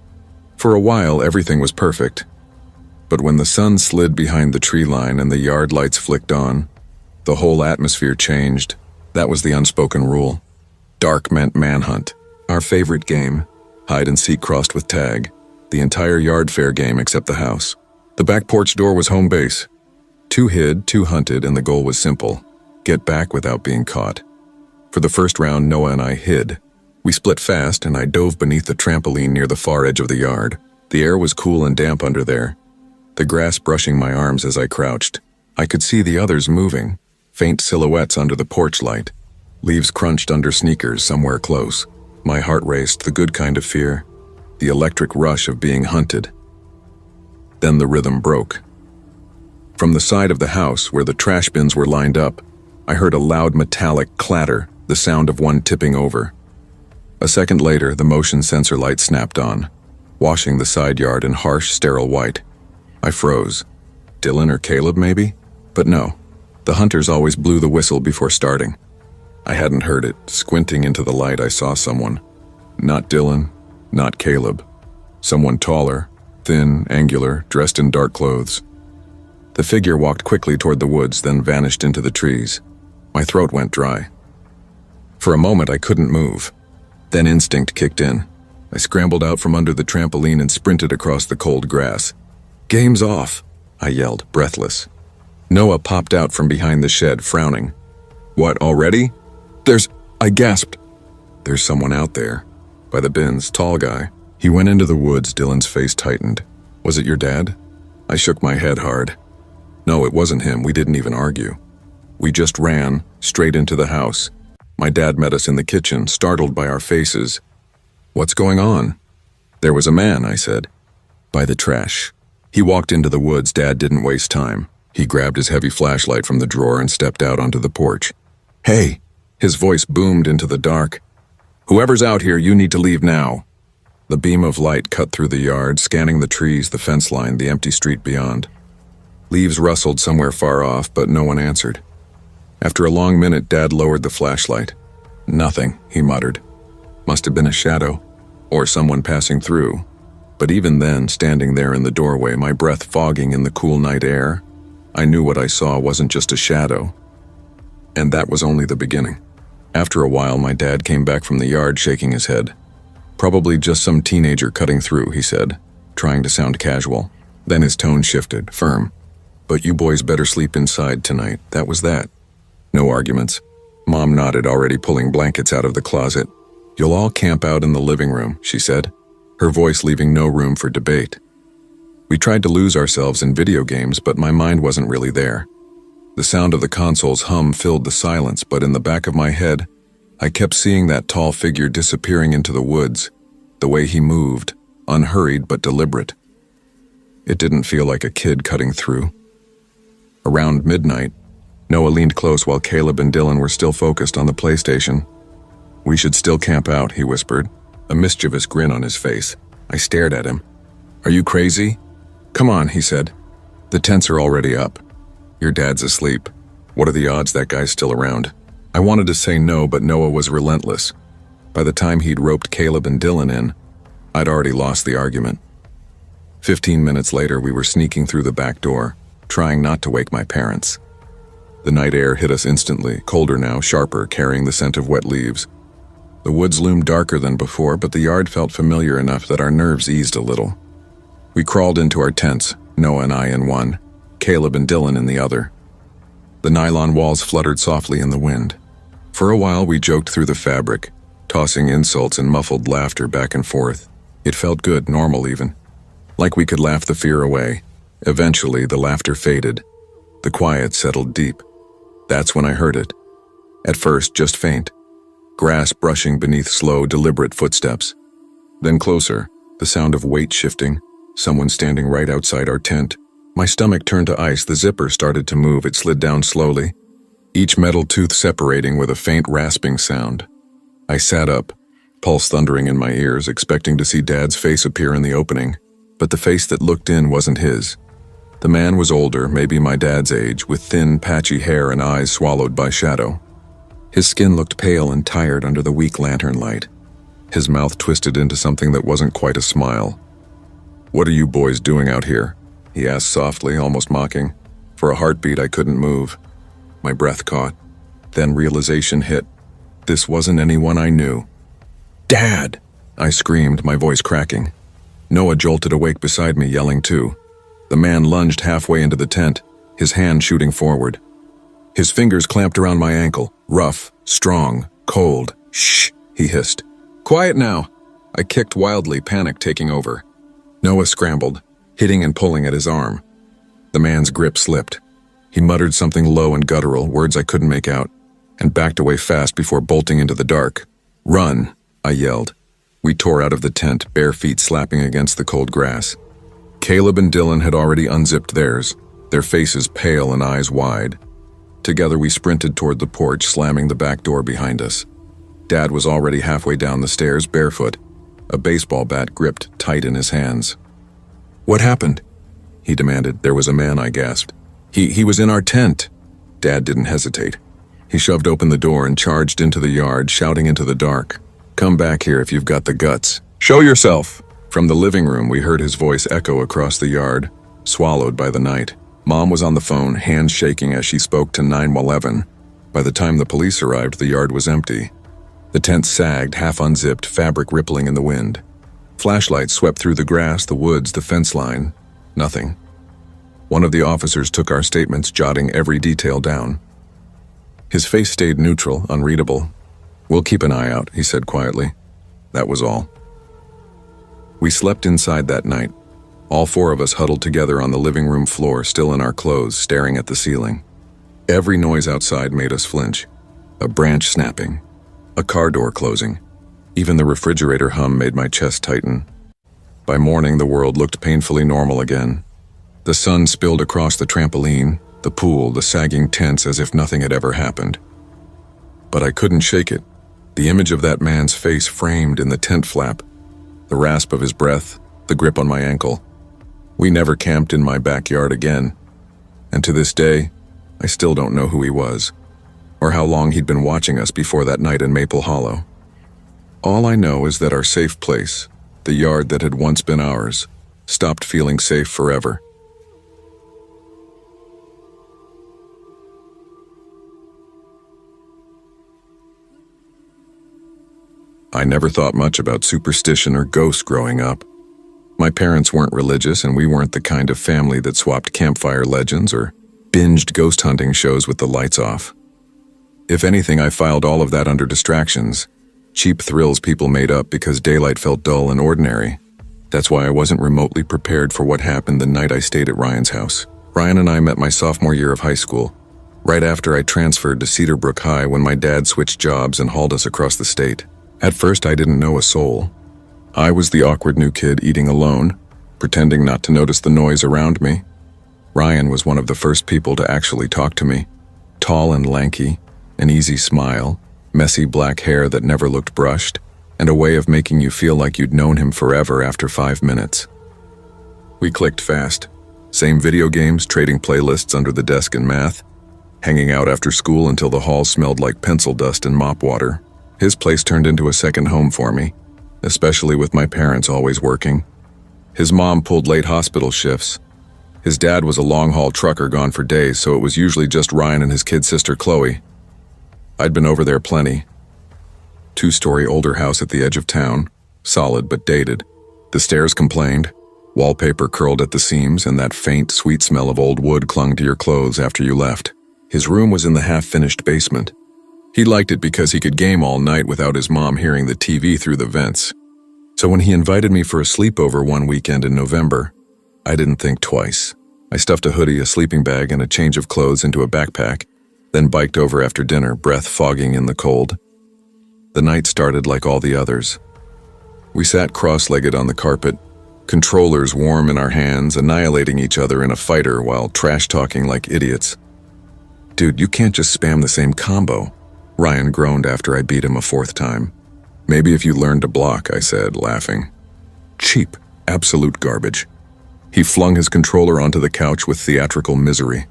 S1: For a while, everything was perfect. But when the sun slid behind the tree line and the yard lights flicked on, the whole atmosphere changed. That was the unspoken rule. Dark meant manhunt. Our favorite game, hide and seek crossed with tag. The entire yard fair game except the house. The back porch door was home base. 2 hid, 2 hunted, and the goal was simple: get back without being caught. For the first round, Noah and I hid. We split fast, and I dove beneath the trampoline near the far edge of the yard. The air was cool and damp under there, the grass brushing my arms as I crouched. I could see the others moving, faint silhouettes under the porch light. Leaves crunched under sneakers somewhere close. My heart raced, the good kind of fear, the electric rush of being hunted. Then the rhythm broke. From the side of the house, where the trash bins were lined up, I heard a loud metallic clatter, the sound of one tipping over. A second later, the motion sensor light snapped on, washing the side yard in harsh, sterile white. I froze. Dylan or Caleb, maybe? But no. The hunters always blew the whistle before starting. I hadn't heard it. Squinting into the light, I saw someone. Not Dylan, not Caleb. Someone taller, thin, angular, dressed in dark clothes. The figure walked quickly toward the woods, then vanished into the trees. My throat went dry. For a moment, I couldn't move. Then instinct kicked in. I scrambled out from under the trampoline and sprinted across the cold grass. "Game's off," I yelled, breathless. Noah popped out from behind the shed, frowning. "What, already?" I gasped. "There's someone out there. By the bins, tall guy." He went into the woods, Dylan's face tightened. "Was it your dad?" I shook my head hard. No, it wasn't him, we didn't even argue. We just ran, straight into the house. My dad met us in the kitchen, startled by our faces. "What's going on?" "There was a man," I said. "By the trash." He walked into the woods. Dad didn't waste time. He grabbed his heavy flashlight from the drawer and stepped out onto the porch. "Hey!" His voice boomed into the dark. "Whoever's out here, you need to leave now." The beam of light cut through the yard, scanning the trees, the fence line, the empty street beyond. Leaves rustled somewhere far off, but no one answered. After a long minute, Dad lowered the flashlight. "Nothing," he muttered. Must have been a shadow, or someone passing through. But even then, standing there in the doorway, my breath fogging in the cool night air, I knew what I saw wasn't just a shadow. And that was only the beginning. After a while, my dad came back from the yard shaking his head. "Probably just some teenager cutting through," he said, trying to sound casual. Then his tone shifted, firm. "But you boys better sleep inside tonight. That was that." No arguments. Mom nodded, already pulling blankets out of the closet. "You'll all camp out in the living room," she said, her voice leaving no room for debate. We tried to lose ourselves in video games, but my mind wasn't really there. The sound of the console's hum filled the silence, but in the back of my head, I kept seeing that tall figure disappearing into the woods, the way he moved, unhurried but deliberate. It didn't feel like a kid cutting through. Around midnight, Noah leaned close while Caleb and Dylan were still focused on the PlayStation. "We should still camp out," he whispered, a mischievous grin on his face. I stared at him. "Are you crazy?" "Come on," he said. "The tents are already up. Your dad's asleep. What are the odds that guy's still around?" I wanted to say no, but Noah was relentless. By the time he'd roped Caleb and Dylan in, I'd already lost the argument. 15 minutes later, we were sneaking through the back door, trying not to wake my parents. The night air hit us instantly, colder now, sharper, carrying the scent of wet leaves. The woods loomed darker than before, but the yard felt familiar enough that our nerves eased a little. We crawled into our tents, Noah and I in one, Caleb and Dylan in the other. The nylon walls fluttered softly in the wind. For a while we joked through the fabric, tossing insults and muffled laughter back and forth. It felt good, normal even. Like we could laugh the fear away. Eventually, the laughter faded. The quiet settled deep. That's when I heard it. At first, just faint. Grass brushing beneath slow, deliberate footsteps. Then closer, the sound of weight shifting, someone standing right outside our tent. My stomach turned to ice, the zipper started to move, it slid down slowly, each metal tooth separating with a faint rasping sound. I sat up, pulse thundering in my ears, expecting to see Dad's face appear in the opening, but the face that looked in wasn't his. The man was older, maybe my dad's age, with thin, patchy hair and eyes swallowed by shadow. His skin looked pale and tired under the weak lantern light. His mouth twisted into something that wasn't quite a smile. "What are you boys doing out here?" he asked softly, almost mocking. For a heartbeat, I couldn't move. My breath caught. Then realization hit. This wasn't anyone I knew. "Dad!" I screamed, my voice cracking. Noah jolted awake beside me, yelling too. The man lunged halfway into the tent, his hand shooting forward. His fingers clamped around my ankle, rough, strong, cold. "Shh," he hissed. "Quiet now." I kicked wildly, panic taking over. Noah scrambled, hitting and pulling at his arm. The man's grip slipped. He muttered something low and guttural, words I couldn't make out, and backed away fast before bolting into the dark. "Run," I yelled. We tore out of the tent, bare feet slapping against the cold grass. Caleb and Dylan had already unzipped theirs, their faces pale and eyes wide. Together we sprinted toward the porch, slamming the back door behind us. Dad was already halfway down the stairs, barefoot, a baseball bat gripped tight in his hands. "What happened?" he demanded. "There was a man," I gasped. He was in our tent." Dad didn't hesitate. He shoved open the door and charged into the yard, shouting into the dark, "Come back here if you've got the guts. Show yourself!" From the living room, we heard his voice echo across the yard, swallowed by the night. Mom was on the phone, hands shaking as she spoke to 911. By the time the police arrived, the yard was empty. The tent sagged, half unzipped, fabric rippling in the wind. Flashlights swept through the grass, the woods, the fence line. Nothing. One of the officers took our statements, jotting every detail down. His face stayed neutral, unreadable. "We'll keep an eye out," he said quietly. That was all. We slept inside that night, all four of us huddled together on the living room floor, still in our clothes, staring at the ceiling. Every noise outside made us flinch. A branch snapping, a car door closing. Even the refrigerator hum made my chest tighten. By morning, the world looked painfully normal again. The sun spilled across the trampoline, the pool, the sagging tents as if nothing had ever happened. But I couldn't shake it. The image of that man's face framed in the tent flap, the rasp of his breath, the grip on my ankle. We never camped in my backyard again. And to this day, I still don't know who he was, or how long he'd been watching us before that night in Maple Hollow. All I know is that our safe place, the yard that had once been ours, stopped feeling safe forever. I never thought much about superstition or ghosts growing up. My parents weren't religious, and we weren't the kind of family that swapped campfire legends or binged ghost hunting shows with the lights off. If anything, I filed all of that under distractions, cheap thrills people made up because daylight felt dull and ordinary. That's why I wasn't remotely prepared for what happened the night I stayed at Ryan's house. Ryan and I met my sophomore year of high school, right after I transferred to Cedar Brook High when my dad switched jobs and hauled us across the state. At first, I didn't know a soul. I was the awkward new kid eating alone, pretending not to notice the noise around me. Ryan was one of the first people to actually talk to me. Tall and lanky, an easy smile, messy black hair that never looked brushed, and a way of making you feel like you'd known him forever after 5 minutes. We clicked fast. Same video games, trading playlists under the desk in math, hanging out after school until the hall smelled like pencil dust and mop water. His place turned into a second home for me, especially with my parents always working. His mom pulled late hospital shifts. His dad was a long-haul trucker gone for days, so it was usually just Ryan and his kid sister Chloe. I'd been over there plenty. 2-story older house at the edge of town, solid but dated. The stairs complained. Wallpaper curled at the seams, and that faint, sweet smell of old wood clung to your clothes after you left. His room was in the half-finished basement. He liked it because he could game all night without his mom hearing the TV through the vents. So when he invited me for a sleepover one weekend in November, I didn't think twice. I stuffed a hoodie, a sleeping bag, and a change of clothes into a backpack, then biked over after dinner, breath fogging in the cold. The night started like all the others. We sat cross-legged on the carpet, controllers warm in our hands, annihilating each other in a fighter while trash-talking like idiots. "Dude, you can't just spam the same combo," Ryan groaned after I beat him a fourth time. "Maybe if you learned to block," I said, laughing. "Cheap, absolute garbage." He flung his controller onto the couch with theatrical misery.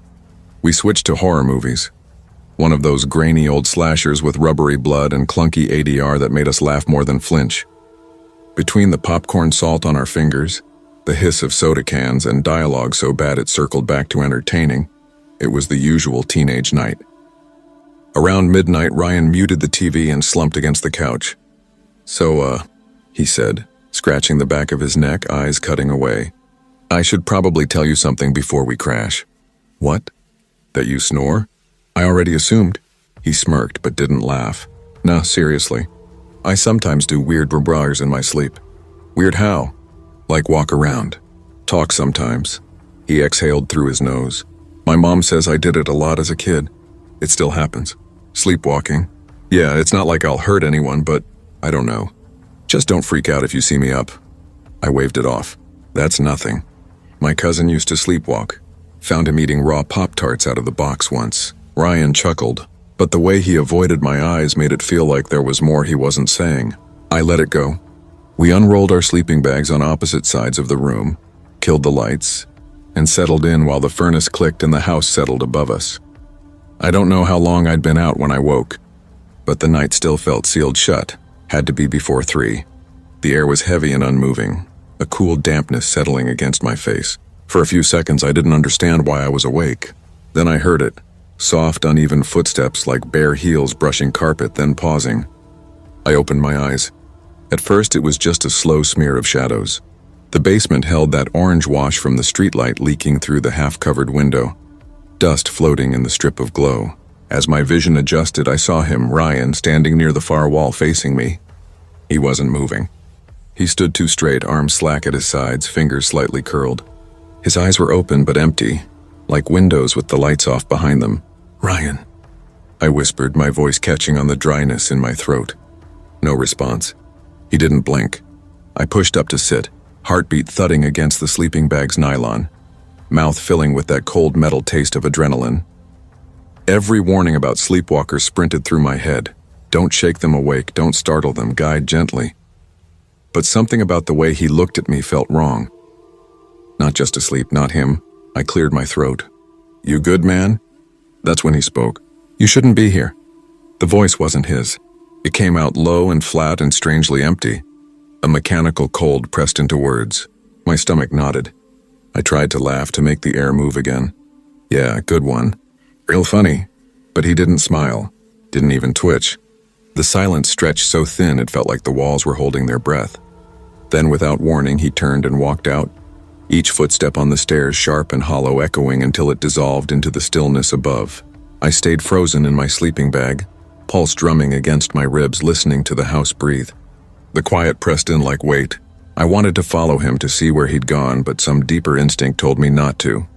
S1: We switched to horror movies. One of those grainy old slashers with rubbery blood and clunky ADR that made us laugh more than flinch. Between the popcorn salt on our fingers, the hiss of soda cans, and dialogue so bad it circled back to entertaining, it was the usual teenage night. Around midnight, Ryan muted the TV and slumped against the couch. "So, he said, scratching the back of his neck, eyes cutting away. "I should probably tell you something before we crash." "What? That you snore?" "I already assumed." He smirked but didn't laugh. "No, seriously. I sometimes do weird brabars in my sleep." "Weird how?" "Like walk around. Talk sometimes." He exhaled through his nose. "My mom says I did it a lot as a kid. It still happens. Sleepwalking. Yeah, it's not like I'll hurt anyone, but I don't know. Just don't freak out if you see me up." I waved it off. "That's nothing. My cousin used to sleepwalk. Found him eating raw Pop-Tarts out of the box once." Ryan chuckled, but the way he avoided my eyes made it feel like there was more he wasn't saying. I let it go. We unrolled our sleeping bags on opposite sides of the room, killed the lights, and settled in while the furnace clicked and the house settled above us. I don't know how long I'd been out when I woke, but the night still felt sealed shut. Had to be before 3. The air was heavy and unmoving, a cool dampness settling against my face. For a few seconds I didn't understand why I was awake. Then I heard it. Soft, uneven footsteps like bare heels brushing carpet, then pausing. I opened my eyes. At first it was just a slow smear of shadows. The basement held that orange wash from the streetlight leaking through the half-covered window, dust floating in the strip of glow. As my vision adjusted, I saw him, Ryan, standing near the far wall facing me. He wasn't moving. He stood too straight, arms slack at his sides, fingers slightly curled. His eyes were open but empty, like windows with the lights off behind them. "Ryan," I whispered, my voice catching on the dryness in my throat. No response. He didn't blink. I pushed up to sit, heartbeat thudding against the sleeping bag's nylon, mouth filling with that cold metal taste of adrenaline. Every warning about sleepwalkers sprinted through my head. Don't shake them awake, don't startle them, guide gently. But something about the way he looked at me felt wrong. Not just asleep, not him. I cleared my throat. "You good, man?" That's when he spoke. "You shouldn't be here." The voice wasn't his. It came out low and flat and strangely empty. A mechanical cold pressed into words. My stomach knotted. I tried to laugh to make the air move again. "Yeah, good one. Real funny." But he didn't smile, didn't even twitch. The silence stretched so thin it felt like the walls were holding their breath. Then without warning, he turned and walked out, each footstep on the stairs sharp and hollow, echoing until it dissolved into the stillness above. I stayed frozen in my sleeping bag, pulse drumming against my ribs, listening to the house breathe. The quiet pressed in like weight. I wanted to follow him to see where he'd gone, but some deeper instinct told me not to.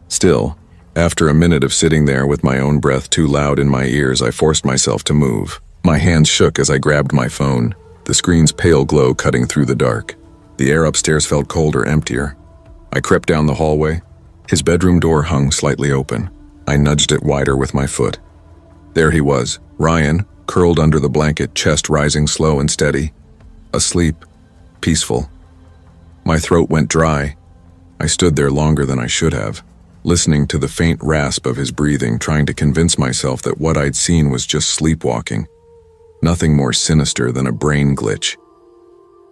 S1: Still, after a minute of sitting there with my own breath too loud in my ears, I forced myself to move. My hands shook as I grabbed my phone, the screen's pale glow cutting through the dark. The air upstairs felt colder, emptier. I crept down the hallway. His bedroom door hung slightly open. I nudged it wider with my foot. There he was, Ryan, curled under the blanket, chest rising slow and steady. Asleep. Peaceful. My throat went dry. I stood there longer than I should have, listening to the faint rasp of his breathing, trying to convince myself that what I'd seen was just sleepwalking. Nothing more sinister than a brain glitch.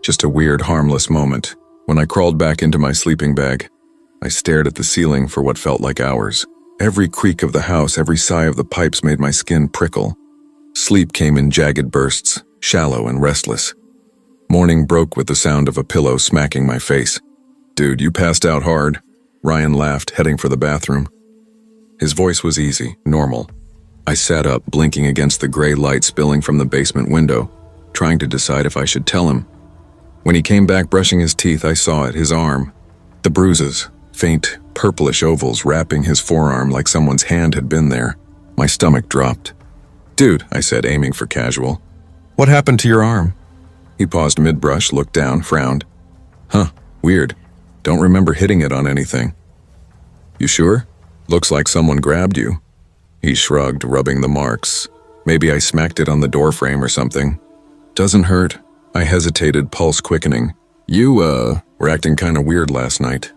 S1: Just a weird, harmless moment. When I crawled back into my sleeping bag, I stared at the ceiling for what felt like hours. Every creak of the house, every sigh of the pipes made my skin prickle. Sleep came in jagged bursts, shallow and restless. Morning broke with the sound of a pillow smacking my face. Dude, you passed out hard. Ryan laughed, heading for the bathroom. His voice was easy, normal. I sat up, blinking against the gray light spilling from the basement window, trying to decide if I should tell him. When he came back brushing his teeth, I saw it, his arm. The bruises, faint, purplish ovals wrapping his forearm like someone's hand had been there. My stomach dropped. Dude, I said, aiming for casual. What happened to your arm? He paused mid-brush, looked down, frowned. Huh, weird. Don't remember hitting it on anything. You sure? Looks like someone grabbed you. He shrugged, rubbing the marks. Maybe I smacked it on the doorframe or something. Doesn't hurt. I hesitated, pulse quickening. You, were acting kinda weird last night.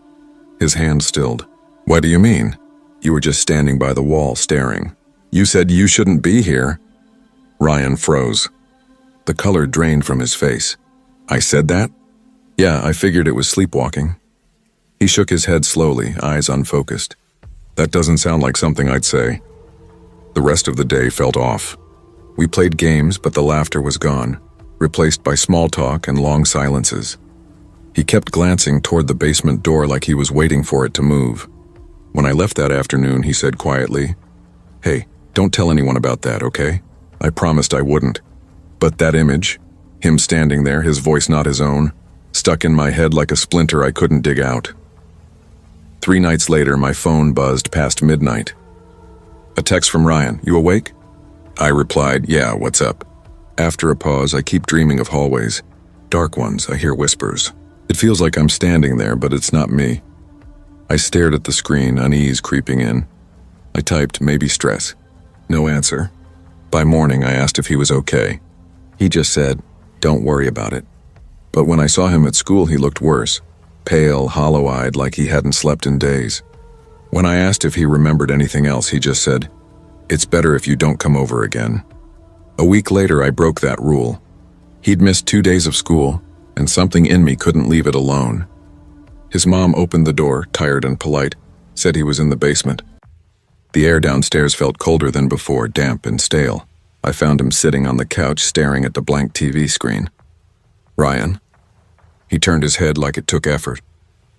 S1: His hand stilled. What do you mean? You were just standing by the wall, staring. You said you shouldn't be here. Ryan froze. The color drained from his face. I said that? Yeah, I figured it was sleepwalking. He shook his head slowly, eyes unfocused. That doesn't sound like something I'd say. The rest of the day felt off. We played games, but the laughter was gone, replaced by small talk and long silences. He kept glancing toward the basement door like he was waiting for it to move. When I left that afternoon, he said quietly, Hey, don't tell anyone about that, okay? I promised I wouldn't. But that image, him standing there, his voice not his own, stuck in my head like a splinter I couldn't dig out. 3 nights later, my phone buzzed past midnight. A text from Ryan, you awake? I replied, yeah, what's up? After a pause, I keep dreaming of hallways. Dark ones, I hear whispers. It feels like I'm standing there, but it's not me. I stared at the screen, unease creeping in. I typed, maybe stress. No answer. By morning, I asked if he was okay. He just said, don't worry about it. But when I saw him at school, he looked worse. Pale, hollow-eyed, like he hadn't slept in days. When I asked if he remembered anything else, he just said, it's better if you don't come over again. A week later, I broke that rule. He'd missed 2 days of school, and something in me couldn't leave it alone. His mom opened the door, tired and polite, said he was in the basement. The air downstairs felt colder than before, damp and stale. I found him sitting on the couch, staring at the blank TV screen. Ryan. He turned his head like it took effort.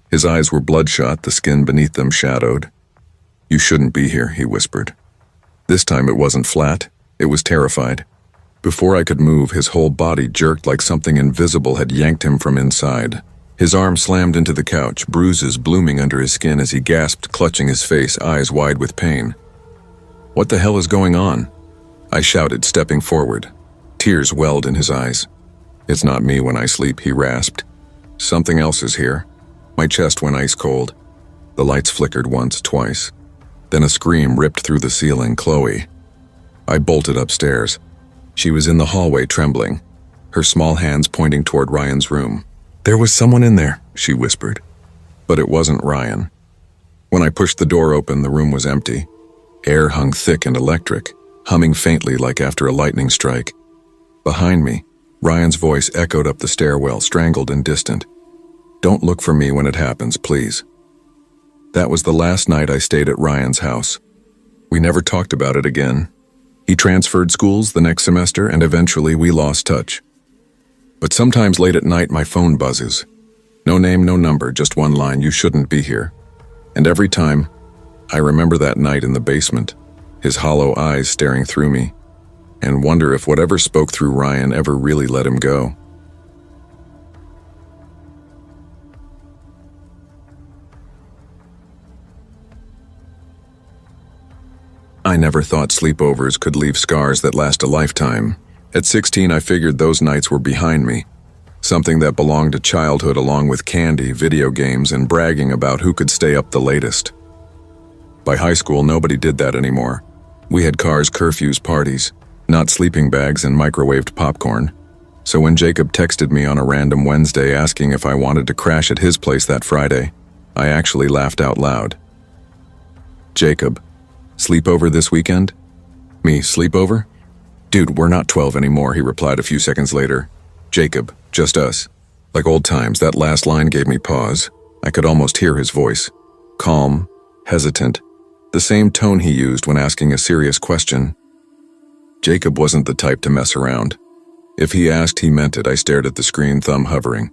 S1: His eyes were bloodshot, the skin beneath them shadowed. You shouldn't be here, he whispered. This time it wasn't flat, it was terrified. Before I could move, his whole body jerked like something invisible had yanked him from inside. His arm slammed into the couch, bruises blooming under his skin as he gasped, clutching his face, eyes wide with pain. What the hell is going on? I shouted, stepping forward. Tears welled in his eyes. It's not me when I sleep, he rasped. Something else is here. My chest went ice cold. The lights flickered once, twice. Then a scream ripped through the ceiling, Chloe. I bolted upstairs. She was in the hallway, trembling, her small hands pointing toward Ryan's room. There was someone in there, she whispered. But it wasn't Ryan. When I pushed the door open, the room was empty. Air hung thick and electric, humming faintly like after a lightning strike. Behind me, Ryan's voice echoed up the stairwell, strangled and distant. Don't look for me when it happens, please. That was the last night I stayed at Ryan's house. We never talked about it again. He transferred schools the next semester, and eventually we lost touch. But sometimes late at night my phone buzzes. No name, no number, just one line, you shouldn't be here. And every time, I remember that night in the basement, his hollow eyes staring through me, and wonder if whatever spoke through Ryan ever really let him go. I never thought sleepovers could leave scars that last a lifetime. At 16, I figured those nights were behind me. Something that belonged to childhood along with candy, video games, and bragging about who could stay up the latest. By high school, nobody did that anymore. We had cars, curfews, parties, not sleeping bags and microwaved popcorn. So when Jacob texted me on a random Wednesday asking if I wanted to crash at his place that Friday, I actually laughed out loud. Jacob, sleepover this weekend? Me, sleepover? Dude, we're not 12 anymore, he replied a few seconds later. Jacob, just us. Like old times, that last line gave me pause. I could almost hear his voice. Calm, hesitant, the same tone he used when asking a serious question. Jacob wasn't the type to mess around. If he asked, he meant it. I stared at the screen, thumb hovering.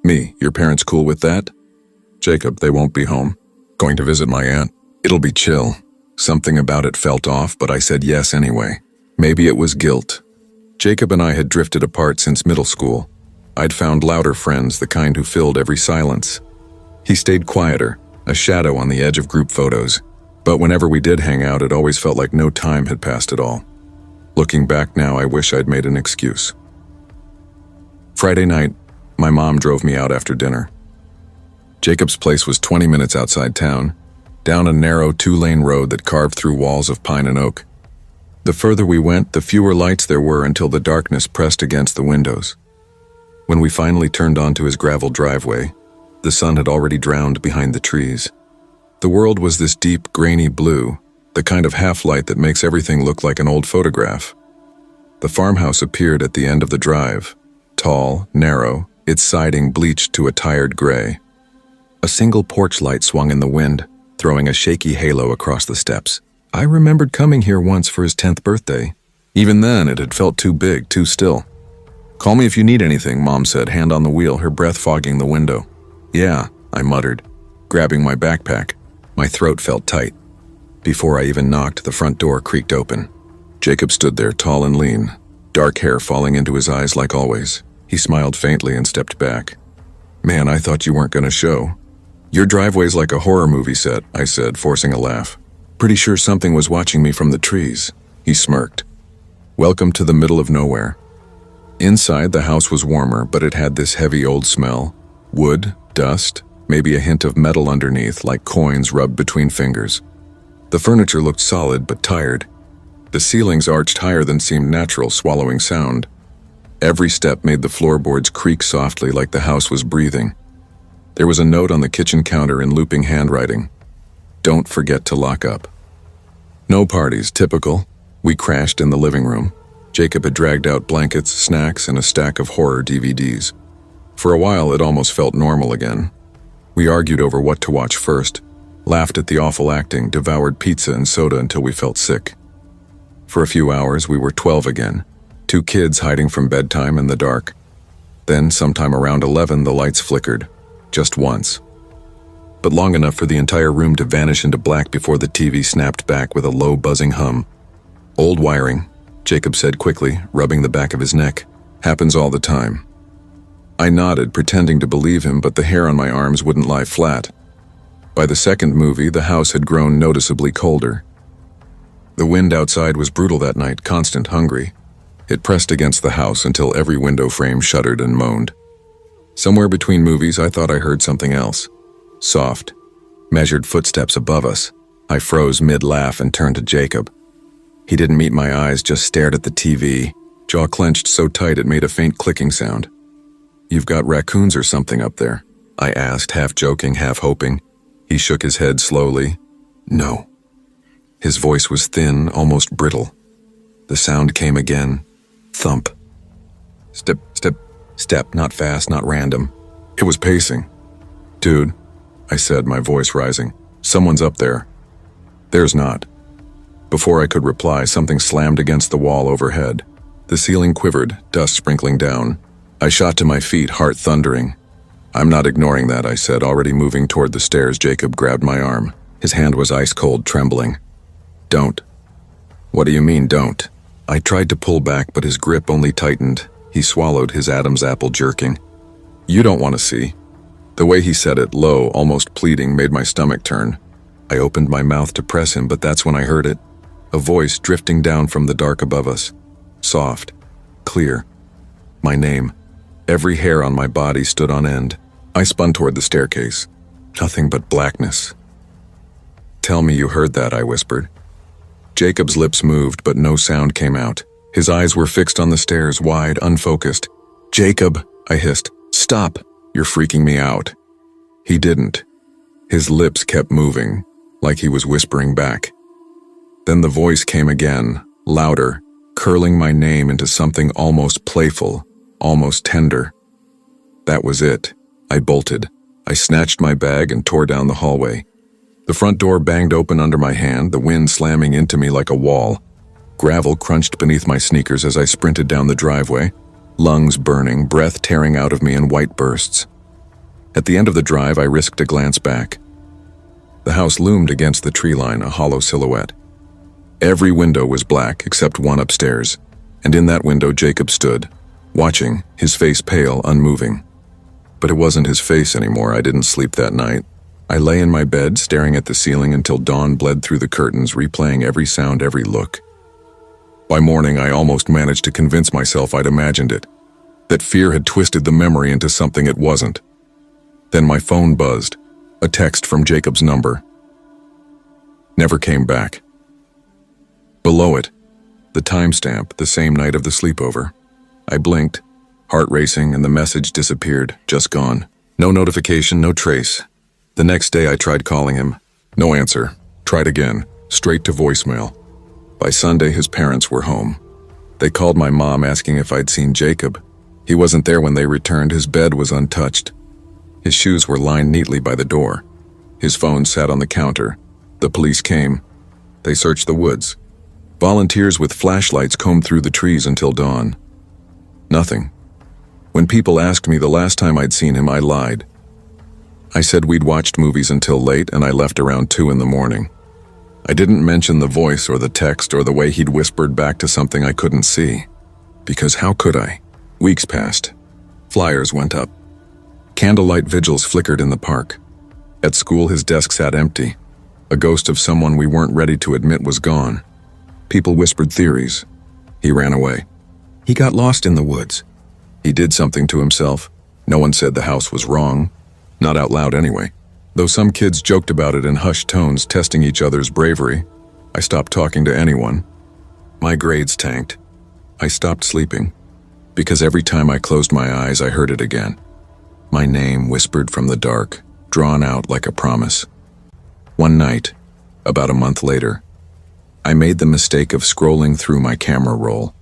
S1: Me, your parents cool with that? Jacob, they won't be home. Going to visit my aunt. It'll be chill. Something about it felt off, but I said yes anyway. Maybe it was guilt. Jacob and I had drifted apart since middle school. I'd found louder friends, the kind who filled every silence. He stayed quieter, a shadow on the edge of group photos. But whenever we did hang out, it always felt like no time had passed at all. Looking back now, I wish I'd made an excuse. Friday night, my mom drove me out after dinner. Jacob's place was 20 minutes outside town, down a narrow 2-lane road that carved through walls of pine and oak. The further we went, the fewer lights there were until the darkness pressed against the windows. When we finally turned onto his gravel driveway, the sun had already drowned behind the trees. The world was this deep, grainy blue, the kind of half-light that makes everything look like an old photograph. The farmhouse appeared at the end of the drive, tall, narrow, its siding bleached to a tired gray. A single porch light swung in the wind, throwing a shaky halo across the steps. I remembered coming here once for his 10th birthday. Even then, it had felt too big, too still. "Call me if you need anything," Mom said, hand on the wheel, her breath fogging the window. "Yeah," I muttered, grabbing my backpack. My throat felt tight. Before I even knocked, the front door creaked open. Jacob stood there, tall and lean, dark hair falling into his eyes like always. He smiled faintly and stepped back. "Man, I thought you weren't going to show." "Your driveway's like a horror movie set," I said, forcing a laugh. "Pretty sure something was watching me from the trees." He smirked. "Welcome to the middle of nowhere." Inside, the house was warmer, but it had this heavy old smell. Wood, dust, maybe a hint of metal underneath, like coins rubbed between fingers. The furniture looked solid but tired. The ceilings arched higher than seemed natural, swallowing sound. Every step made the floorboards creak softly, like the house was breathing. There was a note on the kitchen counter in looping handwriting. "Don't forget to lock up." No parties, typical. We crashed in the living room. Jacob had dragged out blankets, snacks, and a stack of horror DVDs. For a while, it almost felt normal again. We argued over what to watch first, laughed at the awful acting, devoured pizza and soda until we felt sick. For a few hours, we were 12 again, 2 kids hiding from bedtime in the dark. Then, sometime around 11, the lights flickered, just once. But long enough for the entire room to vanish into black before the TV snapped back with a low, buzzing hum. "Old wiring," Jacob said quickly, rubbing the back of his neck. "Happens all the time." I nodded, pretending to believe him, but the hair on my arms wouldn't lie flat. By the second movie, the house had grown noticeably colder. The wind outside was brutal that night, constant, hungry. It pressed against the house until every window frame shuddered and moaned. Somewhere between movies, I thought I heard something else. Soft, measured footsteps above us. I froze mid-laugh and turned to Jacob. He didn't meet my eyes, just stared at the TV, jaw clenched so tight it made a faint clicking sound. "You've got raccoons or something up there?" I asked, half joking, half hoping. He shook his head slowly. "No." His voice was thin, almost brittle. The sound came again. Thump. Step, step, step, not fast, not random. It was pacing. "Dude," I said, my voice rising, "someone's up there." "There's not." Before I could reply, something slammed against the wall overhead. The ceiling quivered, dust sprinkling down. I shot to my feet, heart thundering. "I'm not ignoring that," I said, already moving toward the stairs. Jacob grabbed my arm. His hand was ice-cold, trembling. "Don't." "What do you mean, don't?" I tried to pull back, but his grip only tightened. He swallowed, his Adam's apple jerking. "You don't want to see." The way he said it, low, almost pleading, made my stomach turn. I opened my mouth to press him, but that's when I heard it. A voice drifting down from the dark above us. Soft. Clear. My name. Every hair on my body stood on end. I spun toward the staircase. Nothing but blackness. "Tell me you heard that," I whispered. Jacob's lips moved, but no sound came out. His eyes were fixed on the stairs, wide, unfocused. "Jacob," I hissed. "Stop. You're freaking me out." He didn't. His lips kept moving, like he was whispering back. Then the voice came again, louder, curling my name into something almost playful, almost tender. That was it. I bolted. I snatched my bag and tore down the hallway. The front door banged open under my hand, the wind slamming into me like a wall. Gravel crunched beneath my sneakers as I sprinted down the driveway, lungs burning, breath tearing out of me in white bursts. At the end of the drive, I risked a glance back. The house loomed against the tree line, a hollow silhouette. Every window was black except one upstairs, and in that window Jacob stood, watching, his face pale, unmoving. But it wasn't his face anymore. I didn't sleep that night. I lay in my bed, staring at the ceiling until dawn bled through the curtains, replaying every sound, every look. By morning, I almost managed to convince myself I'd imagined it, that fear had twisted the memory into something it wasn't. Then my phone buzzed, a text from Jacob's number. Never came back. Below it, the timestamp, the same night of the sleepover. I blinked, heart racing, and the message disappeared, just gone. No notification, no trace. The next day I tried calling him. No answer. Tried again, straight to voicemail. By Sunday, his parents were home. They called my mom asking if I'd seen Jacob. He wasn't there when they returned. His bed was untouched. His shoes were lined neatly by the door. His phone sat on the counter. The police came. They searched the woods. Volunteers with flashlights combed through the trees until dawn. Nothing. When people asked me the last time I'd seen him, I lied. I said we'd watched movies until late and I left around 2 in the morning. I didn't mention the voice or the text or the way he'd whispered back to something I couldn't see. Because how could I? Weeks passed. Flyers went up. Candlelight vigils flickered in the park. At school, his desk sat empty. A ghost of someone we weren't ready to admit was gone. People whispered theories. He ran away. He got lost in the woods. He did something to himself. No one said the house was wrong. Not out loud anyway. Though some kids joked about it in hushed tones, testing each other's bravery, I stopped talking to anyone. My grades tanked. I stopped sleeping. Because every time I closed my eyes, I heard it again. My name whispered from the dark, drawn out like a promise. One night, about a month later, I made the mistake of scrolling through my camera roll.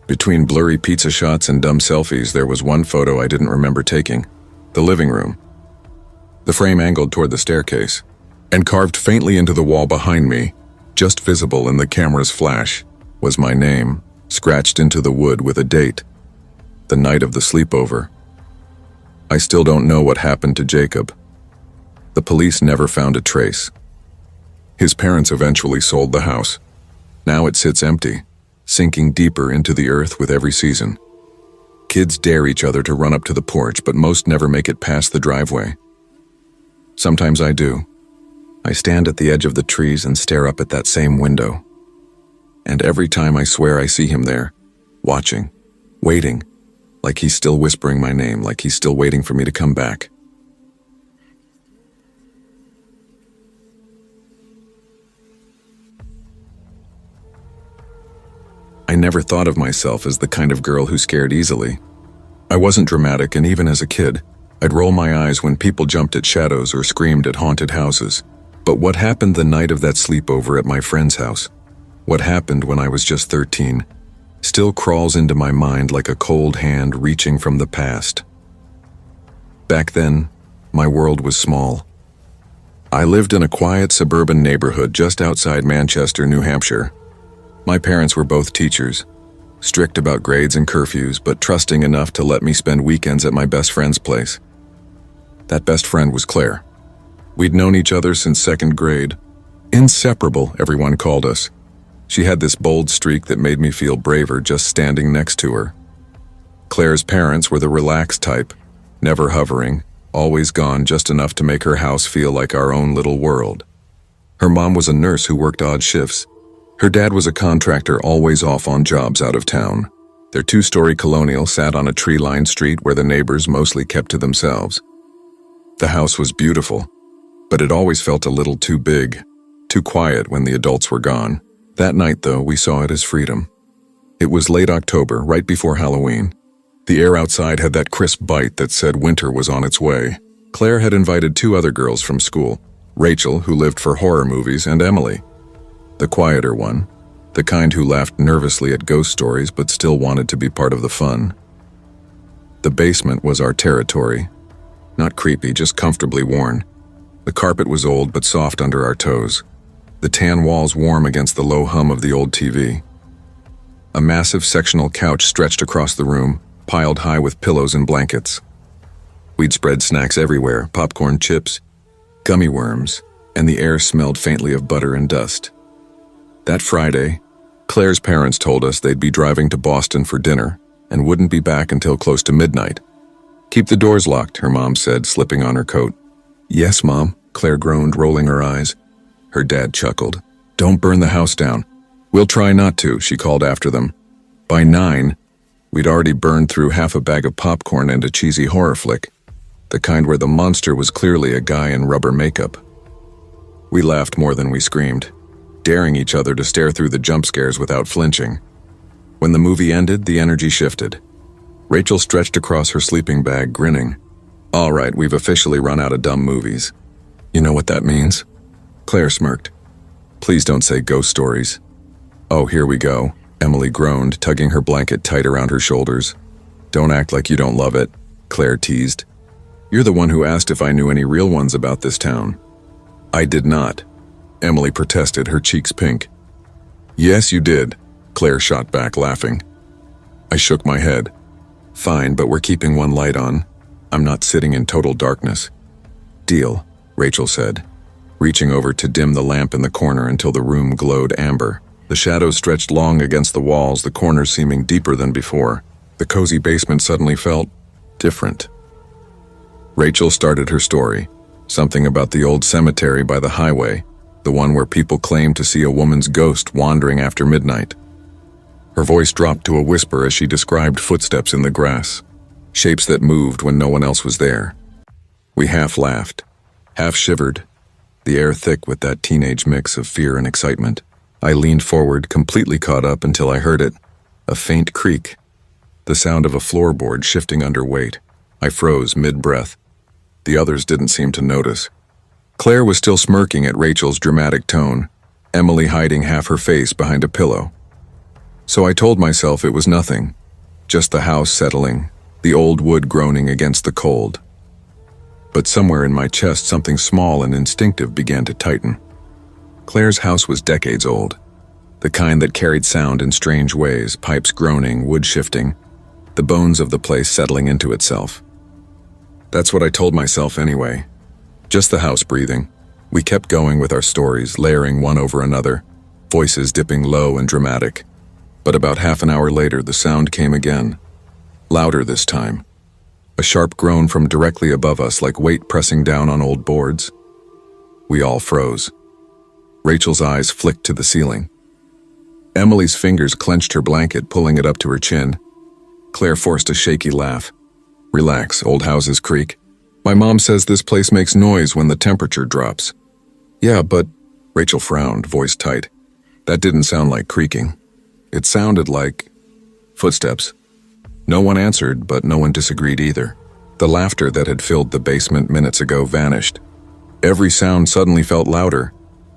S1: Between blurry pizza shots and dumb selfies, there was one photo I didn't remember taking. The living room. The frame angled toward the staircase, and carved faintly into the wall behind me, just visible in the camera's flash, was my name, scratched into the wood with a date. The night of the sleepover. I still don't know what happened to Jacob. The police never found a trace. His parents eventually sold the house. Now it sits empty, sinking deeper into the earth with every season. Kids dare each other to run up to the porch, but most never make it past the driveway. Sometimes I do. I stand at the edge of the trees and stare up at that same window. And every time I swear I see him there, watching, waiting, like he's still whispering my name, like he's still waiting for me to come back. I never thought of myself as the kind of girl who scared easily. I wasn't dramatic, and even as a kid, I'd roll my eyes when people jumped at shadows or screamed at haunted houses. But what happened the night of that sleepover at my friend's house? What happened when I was just 13? Still crawls into my mind like a cold hand reaching from the past. Back then, my world was small. I lived in a quiet suburban neighborhood just outside Manchester, New Hampshire. My parents were both teachers, strict about grades and curfews, but trusting enough to let me spend weekends at my best friend's place. That best friend was Claire. We'd known each other since 2nd grade. Inseparable, everyone called us. She had this bold streak that made me feel braver just standing next to her. Claire's parents were the relaxed type, never hovering, always gone just enough to make her house feel like our own little world. Her mom was a nurse who worked odd shifts. Her dad was a contractor, always off on jobs out of town. Their 2-story colonial sat on a tree-lined street where the neighbors mostly kept to themselves. The house was beautiful, but it always felt a little too big, too quiet when the adults were gone. That night, though, we saw it as freedom. It was late October, right before Halloween. The air outside had that crisp bite that said winter was on its way. Claire had invited 2 other girls from school, Rachel, who lived for horror movies, and Emily, the quieter one, the kind who laughed nervously at ghost stories but still wanted to be part of the fun. The basement was our territory. Not creepy, just comfortably worn. The carpet was old but soft under our toes. The tan walls warm against the low hum of the old TV. A massive sectional couch stretched across the room, piled high with pillows and blankets. We'd spread snacks everywhere, popcorn, chips, gummy worms, and the air smelled faintly of butter and dust. That Friday, Claire's parents told us they'd be driving to Boston for dinner and wouldn't be back until close to midnight. "Keep the doors locked," her mom said, slipping on her coat. "Yes, Mom," Claire groaned, rolling her eyes. Her dad chuckled. "Don't burn the house down." "We'll try not to," she called after them. By 9, we'd already burned through half a bag of popcorn and a cheesy horror flick, the kind where the monster was clearly a guy in rubber makeup. We laughed more than we screamed, daring each other to stare through the jump scares without flinching. When the movie ended, the energy shifted. Rachel stretched across her sleeping bag, grinning. "All right, we've officially run out of dumb movies." "You know what that means?" Claire smirked. "Please don't say ghost stories." "Oh, here we go," Emily groaned, tugging her blanket tight around her shoulders. "Don't act like you don't love it," Claire teased. "You're the one who asked if I knew any real ones about this town." "I did not," Emily protested, her cheeks pink. "Yes, you did," Claire shot back, laughing. I shook my head. "Fine, but we're keeping one light on. I'm not sitting in total darkness." "Deal," Rachel said, reaching over to dim the lamp in the corner until the room glowed amber. The shadows stretched long against the walls, the corners seeming deeper than before. The cozy basement suddenly felt different. Rachel started her story, something about the old cemetery by the highway, the one where people claimed to see a woman's ghost wandering after midnight. Her voice dropped to a whisper as she described footsteps in the grass, shapes that moved when no one else was there. We half laughed, half shivered, the air thick with that teenage mix of fear and excitement. I leaned forward, completely caught up until I heard it, a faint creak, the sound of a floorboard shifting under weight. I froze mid-breath. The others didn't seem to notice. Claire was still smirking at Rachel's dramatic tone, Emily hiding half her face behind a pillow. So I told myself it was nothing, just the house settling, the old wood groaning against the cold. But somewhere in my chest, something small and instinctive began to tighten. Claire's house was decades old, the kind that carried sound in strange ways, pipes groaning, wood shifting, the bones of the place settling into itself. That's what I told myself anyway. Just the house breathing. We kept going with our stories, layering one over another, voices dipping low and dramatic. But about half an hour later, the sound came again, louder this time. A sharp groan from directly above us, like weight pressing down on old boards. We all froze. Rachel's eyes flicked to the ceiling. Emily's fingers clenched her blanket, pulling it up to her chin. Claire forced a shaky laugh. "Relax, old houses creak. My mom says this place makes noise when the temperature drops." "Yeah, but..." Rachel frowned, voice tight. "That didn't sound like creaking. It sounded like footsteps." No one answered, but no one disagreed either. The laughter that had filled the basement minutes ago vanished. Every sound suddenly felt louder.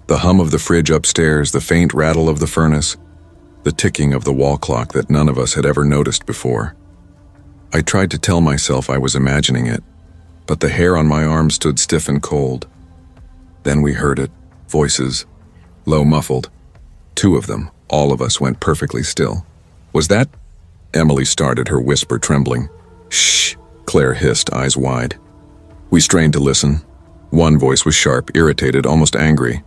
S1: The hum of the fridge upstairs, the faint rattle of the furnace, the ticking of the wall clock that none of us had ever noticed before. I tried to tell myself I was imagining it, but the hair on my arm stood stiff and cold. Then we heard it, voices, low, muffled. 2 of them, all of us went perfectly still. "Was that..." Emily started, her whisper trembling. "Shh," Claire hissed, eyes wide. We strained to listen. One voice was sharp, irritated, almost angry.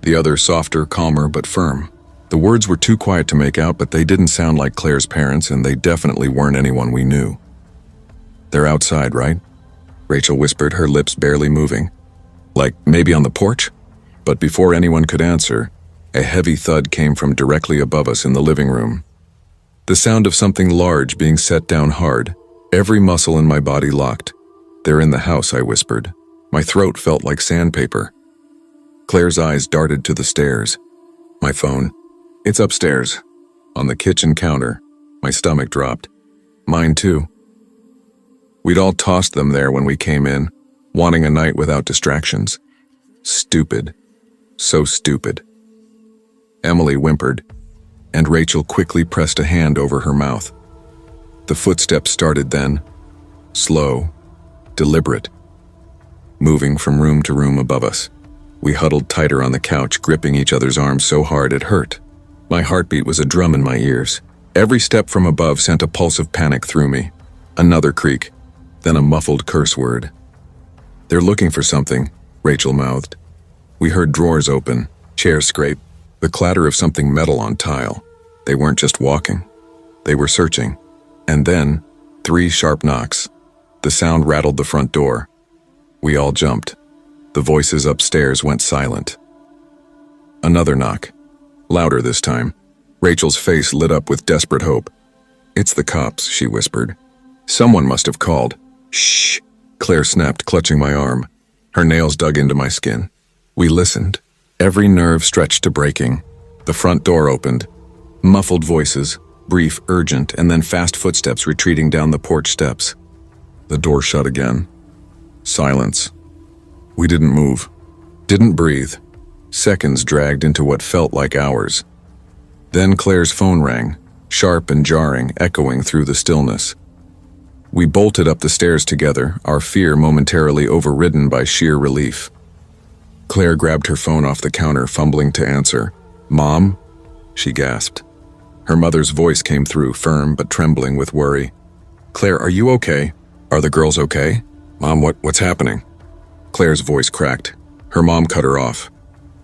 S1: The other softer, calmer, but firm. The words were too quiet to make out, but they didn't sound like Claire's parents, and they definitely weren't anyone we knew. "They're outside, right?" Rachel whispered, her lips barely moving. "Like, maybe on the porch?" But before anyone could answer, a heavy thud came from directly above us in the living room. The sound of something large being set down hard. Every muscle in my body locked. "They're in the house," I whispered. My throat felt like sandpaper. Claire's eyes darted to the stairs. My phone. "It's upstairs, on the kitchen counter." My stomach dropped. Mine too. We'd all tossed them there when we came in, wanting a night without distractions. Stupid. So stupid. Emily whimpered, and Rachel quickly pressed a hand over her mouth. The footsteps started then, slow, deliberate, moving from room to room above us. We huddled tighter on the couch, gripping each other's arms so hard it hurt. My heartbeat was a drum in my ears. Every step from above sent a pulse of panic through me. Another creak, then a muffled curse word. "They're looking for something," Rachel mouthed. We heard drawers open, chairs scrape, the clatter of something metal on tile. They weren't just walking. They were searching. And then, 3 sharp knocks. The sound rattled the front door. We all jumped. The voices upstairs went silent. Another knock. Louder this time. Rachel's face lit up with desperate hope. "It's the cops," she whispered. "Someone must have called." "Shh," Claire snapped, clutching my arm. Her nails dug into my skin. We listened, every nerve stretched to breaking. The front door opened. Muffled voices, brief, urgent, and then fast footsteps retreating down the porch steps. The door shut again. Silence. We didn't move, didn't breathe. Seconds dragged into what felt like hours. Then Claire's phone rang, sharp and jarring, echoing through the stillness. We bolted up the stairs together, our fear momentarily overridden by sheer relief. Claire grabbed her phone off the counter, fumbling to answer. "Mom?" she gasped. Her mother's voice came through, firm but trembling with worry. "Claire, are you okay? Are the girls okay? Mom, what's happening?" Claire's voice cracked. Her mom cut her off.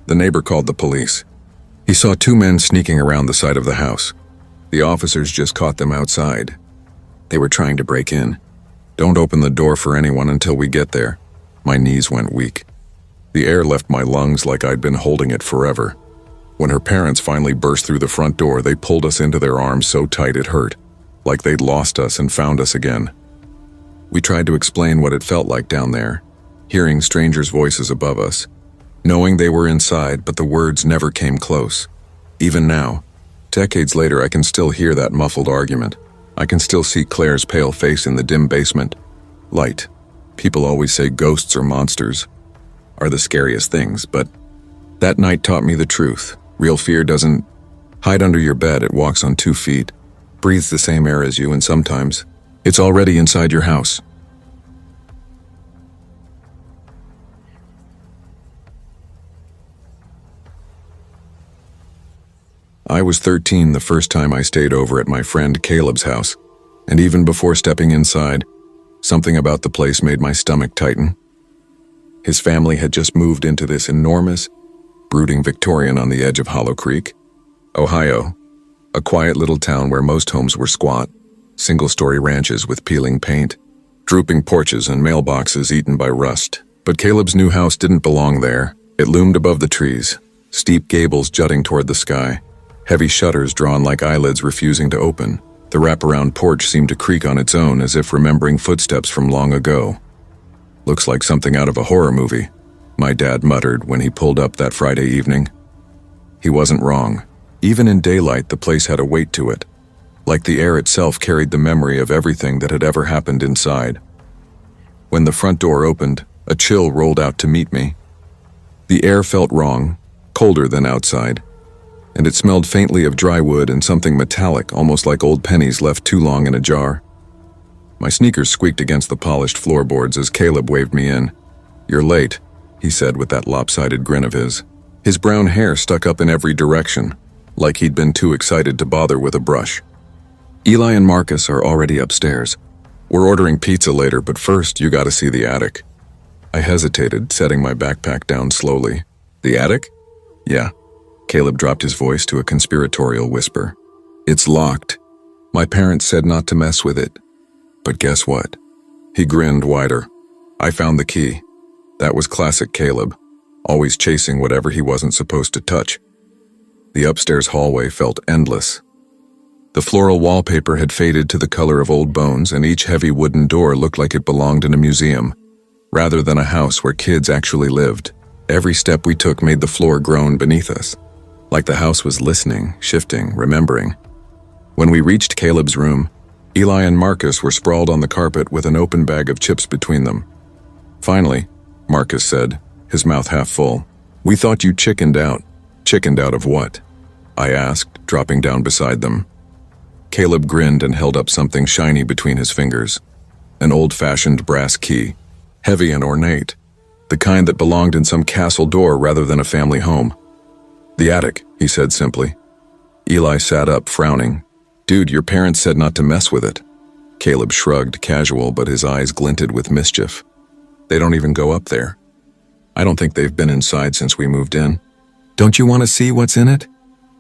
S1: The neighbor called the police. He saw 2 men sneaking around the side of the house. The officers just caught them outside. They were trying to break in. "Don't open the door for anyone until we get there." My knees went weak. The air left my lungs like I'd been holding it forever. When her parents finally burst through the front door, they pulled us into their arms so tight it hurt, like they'd lost us and found us again. We tried to explain what it felt like down there, hearing strangers' voices above us, knowing they were inside, but the words never came close. Even now, decades later, I can still hear that muffled argument. I can still see Claire's pale face in the dim basement. Light. People always say ghosts or monsters are the scariest things, but that night taught me the truth. Real fear doesn't hide under your bed, it walks on 2 feet, breathes the same air as you, and sometimes it's already inside your house. I was 13 the first time I stayed over at my friend Caleb's house, and even before stepping inside, something about the place made my stomach tighten. His family had just moved into this enormous, brooding Victorian on the edge of Hollow Creek, Ohio, a quiet little town where most homes were squat, single-story ranches with peeling paint, drooping porches and mailboxes eaten by rust. But Caleb's new house didn't belong there. It loomed above the trees, steep gables jutting toward the sky, heavy shutters drawn like eyelids refusing to open. The wraparound porch seemed to creak on its own, as if remembering footsteps from long ago. "Looks like something out of a horror movie," my dad muttered when he pulled up that Friday evening. He wasn't wrong. Even in daylight, the place had a weight to it, like the air itself carried the memory of everything that had ever happened inside. When the front door opened, a chill rolled out to meet me. The air felt wrong, colder than outside, and it smelled faintly of dry wood and something metallic, almost like old pennies left too long in a jar. My sneakers squeaked against the polished floorboards as Caleb waved me in. "You're late," he said with that lopsided grin of his. His brown hair stuck up in every direction, like he'd been too excited to bother with a brush. "Eli and Marcus are already upstairs. We're ordering pizza later, but first you gotta see the attic." I hesitated, setting my backpack down slowly. "The attic?" "Yeah." Caleb dropped his voice to a conspiratorial whisper. "It's locked. My parents said not to mess with it. But guess what?" He grinned wider. "I found the key." That was classic Caleb, always chasing whatever he wasn't supposed to touch. The upstairs hallway felt endless. The floral wallpaper had faded to the color of old bones, and each heavy wooden door looked like it belonged in a museum, rather than a house where kids actually lived. Every step we took made the floor groan beneath us, like the house was listening, shifting, remembering. When we reached Caleb's room, Eli and Marcus were sprawled on the carpet with an open bag of chips between them. "Finally," Marcus said, his mouth half full. "We thought you chickened out." "Chickened out of what?" I asked, dropping down beside them. Caleb grinned and held up something shiny between his fingers. An old-fashioned brass key, heavy and ornate, the kind that belonged in some castle door rather than a family home. "The attic," he said simply. Eli sat up, frowning. "Dude, your parents said not to mess with it." Caleb shrugged, casual, but his eyes glinted with mischief. They don't even go up there. I don't think they've been inside since we moved in. Don't you want to see what's in it?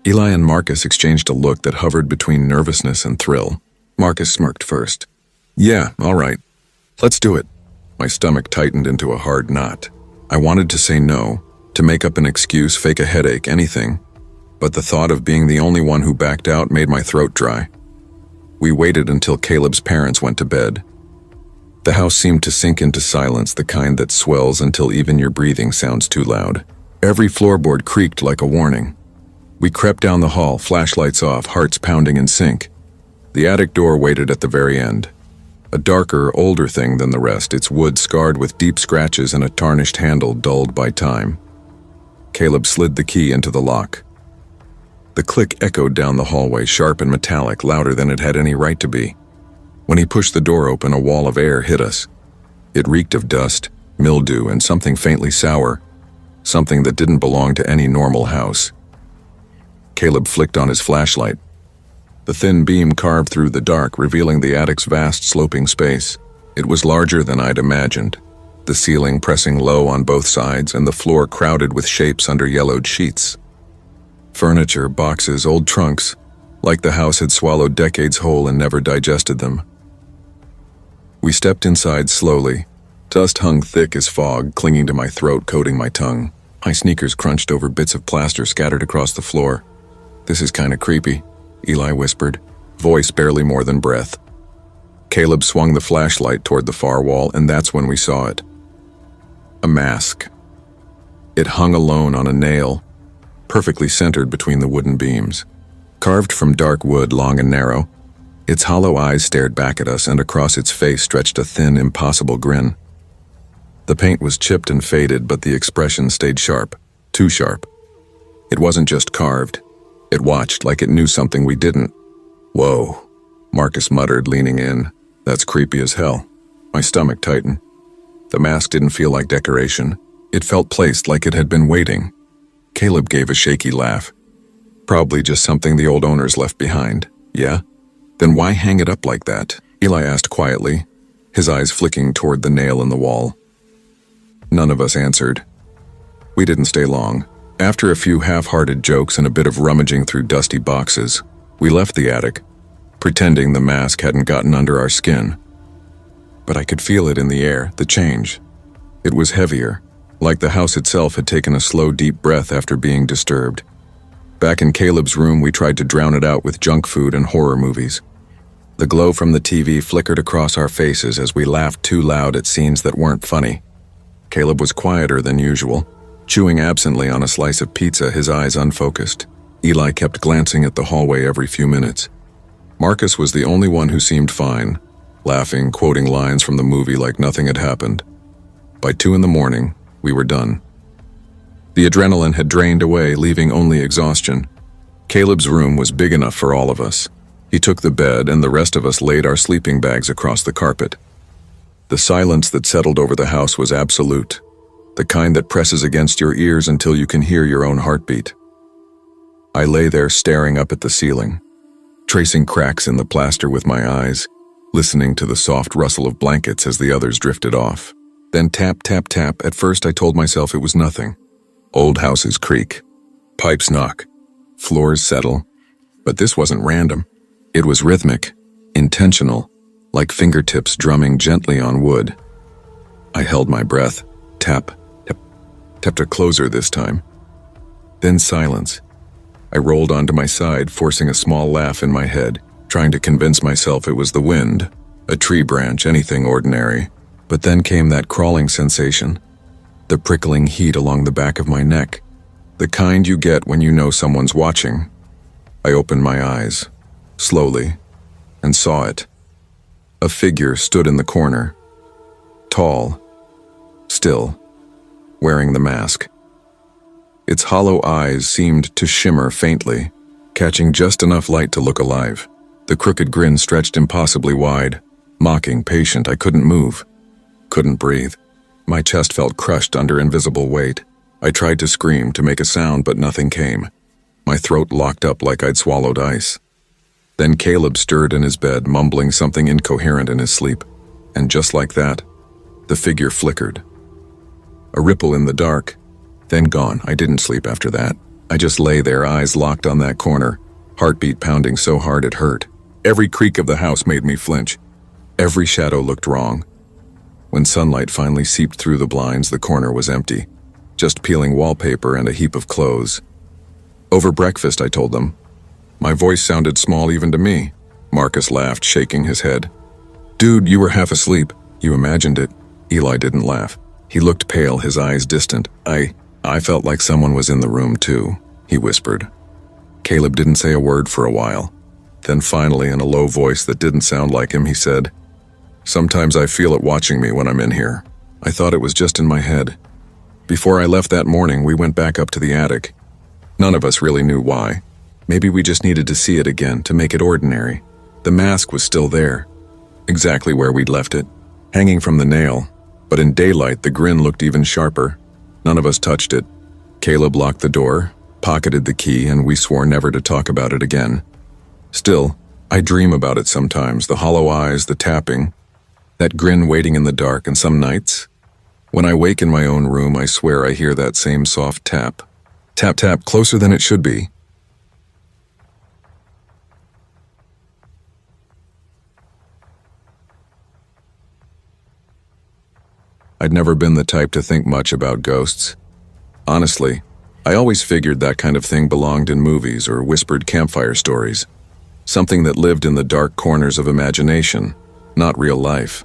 S1: Eli and Marcus exchanged a look that hovered between nervousness and thrill. Marcus smirked first. Yeah, all right. Let's do it. My stomach tightened into a hard knot. I wanted to say no, to make up an excuse, fake a headache, anything. But the thought of being the only one who backed out made my throat dry. We waited until Caleb's parents went to bed. The house seemed to sink into silence, the kind that swells until even your breathing sounds too loud. Every floorboard creaked like a warning. We crept down the hall, flashlights off, hearts pounding in sync. The attic door waited at the very end. A darker, older thing than the rest, its wood scarred with deep scratches and a tarnished handle dulled by time. Caleb slid the key into the lock. The click echoed down the hallway, sharp and metallic, louder than it had any right to be. When he pushed the door open, a wall of air hit us. It reeked of dust, mildew, and something faintly sour, something that didn't belong to any normal house. Caleb flicked on his flashlight. The thin beam carved through the dark, revealing the attic's vast, sloping space. It was larger than I'd imagined, the ceiling pressing low on both sides and the floor crowded with shapes under yellowed sheets. Furniture, boxes, old trunks, like the house had swallowed decades whole and never digested them. We stepped inside slowly. Dust hung thick as fog, clinging to my throat, coating my tongue. My sneakers crunched over bits of plaster scattered across the floor. This is kinda creepy, Eli whispered, voice barely more than breath. Caleb swung the flashlight toward the far wall, and that's when we saw it. A mask. It hung alone on a nail, perfectly centered between the wooden beams. Carved from dark wood, long and narrow, its hollow eyes stared back at us, and across its face stretched a thin, impossible grin. The paint was chipped and faded, but the expression stayed sharp, too sharp. It wasn't just carved. It watched like it knew something we didn't. Whoa, Marcus muttered, leaning in. That's creepy as hell. My stomach tightened. The mask didn't feel like decoration. It felt placed like it had been waiting. Caleb gave a shaky laugh. Probably just something the old owners left behind. Yeah? Then why hang it up like that? Eli asked quietly, his eyes flicking toward the nail in the wall. None of us answered. We didn't stay long. After a few half-hearted jokes and a bit of rummaging through dusty boxes, we left the attic, pretending the mask hadn't gotten under our skin. But I could feel it in the air, the change. It was heavier, like the house itself had taken a slow, deep breath after being disturbed. Back in Caleb's room, we tried to drown it out with junk food and horror movies. The glow from the TV flickered across our faces as we laughed too loud at scenes that weren't funny. Caleb was quieter than usual, chewing absently on a slice of pizza, his eyes unfocused. Eli kept glancing at the hallway every few minutes. Marcus was the only one who seemed fine, laughing, quoting lines from the movie like nothing had happened. By 2 a.m, we were done. The adrenaline had drained away, leaving only exhaustion. Caleb's room was big enough for all of us. He took the bed, and the rest of us laid our sleeping bags across the carpet. The silence that settled over the house was absolute, the kind that presses against your ears until you can hear your own heartbeat. I lay there staring up at the ceiling, tracing cracks in the plaster with my eyes, listening to the soft rustle of blankets as the others drifted off. Then tap, tap, tap. At first I told myself it was nothing. Old houses creak, pipes knock, floors settle. But this wasn't random. It was rhythmic, intentional, like fingertips drumming gently on wood. I held my breath. Tap, tap, tapped it closer this time. Then silence. I rolled onto my side, forcing a small laugh in my head, trying to convince myself it was the wind, a tree branch, anything ordinary. But then came that crawling sensation, the prickling heat along the back of my neck, the kind you get when you know someone's watching. I opened my eyes, slowly, and saw it. A figure stood in the corner, tall, still, wearing the mask. Its hollow eyes seemed to shimmer faintly, catching just enough light to look alive. The crooked grin stretched impossibly wide, mocking, patient. I couldn't move, couldn't breathe. My chest felt crushed under invisible weight. I tried to scream, to make a sound, but nothing came. My throat locked up like I'd swallowed ice. Then Caleb stirred in his bed, mumbling something incoherent in his sleep. And just like that, the figure flickered. A ripple in the dark, then gone. I didn't sleep after that. I just lay there, eyes locked on that corner, heartbeat pounding so hard it hurt. Every creak of the house made me flinch. Every shadow looked wrong. When sunlight finally seeped through the blinds, the corner was empty, just peeling wallpaper and a heap of clothes. Over breakfast, I told them. My voice sounded small even to me. Marcus laughed, shaking his head. Dude, you were half asleep. You imagined it. Eli didn't laugh. He looked pale, his eyes distant. I felt like someone was in the room too, he whispered. Caleb didn't say a word for a while. Then finally, in a low voice that didn't sound like him, he said, Sometimes I feel it watching me when I'm in here. I thought it was just in my head. Before I left that morning, we went back up to the attic. None of us really knew why. Maybe we just needed to see it again to make it ordinary. The mask was still there, exactly where we'd left it, hanging from the nail. But in daylight, the grin looked even sharper. None of us touched it. Caleb locked the door, pocketed the key, and we swore never to talk about it again. Still, I dream about it sometimes, the hollow eyes, the tapping, that grin waiting in the dark, and some nights, when I wake in my own room, I swear I hear that same soft tap. Tap, tap, closer than it should be. I'd never been the type to think much about ghosts. Honestly, I always figured that kind of thing belonged in movies or whispered campfire stories. Something that lived in the dark corners of imagination, not real life.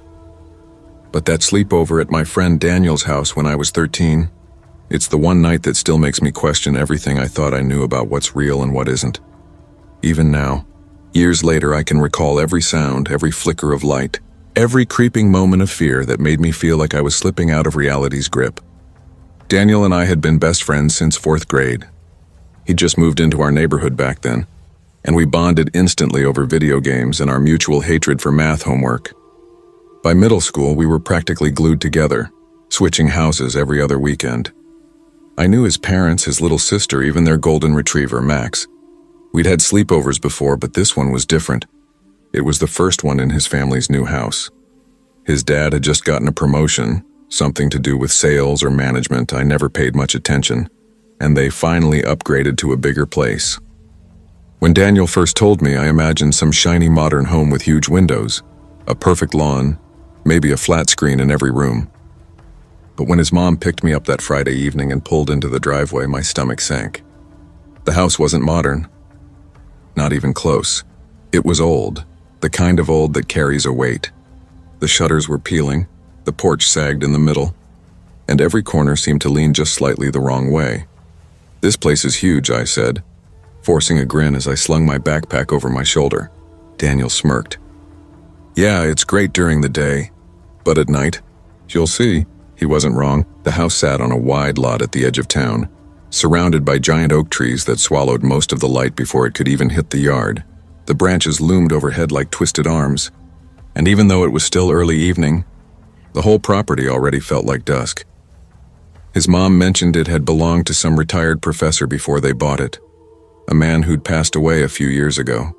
S1: But that sleepover at my friend Daniel's house when I was 13, it's the one night that still makes me question everything I thought I knew about what's real and what isn't. Even now, years later, I can recall every sound, every flicker of light, every creeping moment of fear that made me feel like I was slipping out of reality's grip. Daniel and I had been best friends since 4th grade. He'd just moved into our neighborhood back then, and we bonded instantly over video games and our mutual hatred for math homework. By middle school, we were practically glued together, switching houses every other weekend. I knew his parents, his little sister, even their golden retriever, Max. We'd had sleepovers before, but this one was different. It was the first one in his family's new house. His dad had just gotten a promotion, something to do with sales or management. I never paid much attention, and they finally upgraded to a bigger place. When Daniel first told me, I imagined some shiny modern home with huge windows, a perfect lawn, maybe a flat screen in every room. But when his mom picked me up that Friday evening and pulled into the driveway, my stomach sank. The house wasn't modern. Not even close. It was old, the kind of old that carries a weight. The shutters were peeling, the porch sagged in the middle, and every corner seemed to lean just slightly the wrong way. This place is huge, I said, forcing a grin as I slung my backpack over my shoulder. Daniel smirked. Yeah, it's great during the day, but at night, you'll see. He wasn't wrong. The house sat on a wide lot at the edge of town, surrounded by giant oak trees that swallowed most of the light before it could even hit the yard. The branches loomed overhead like twisted arms, and even though it was still early evening, the whole property already felt like dusk. His mom mentioned it had belonged to some retired professor before they bought it, a man who'd passed away a few years ago.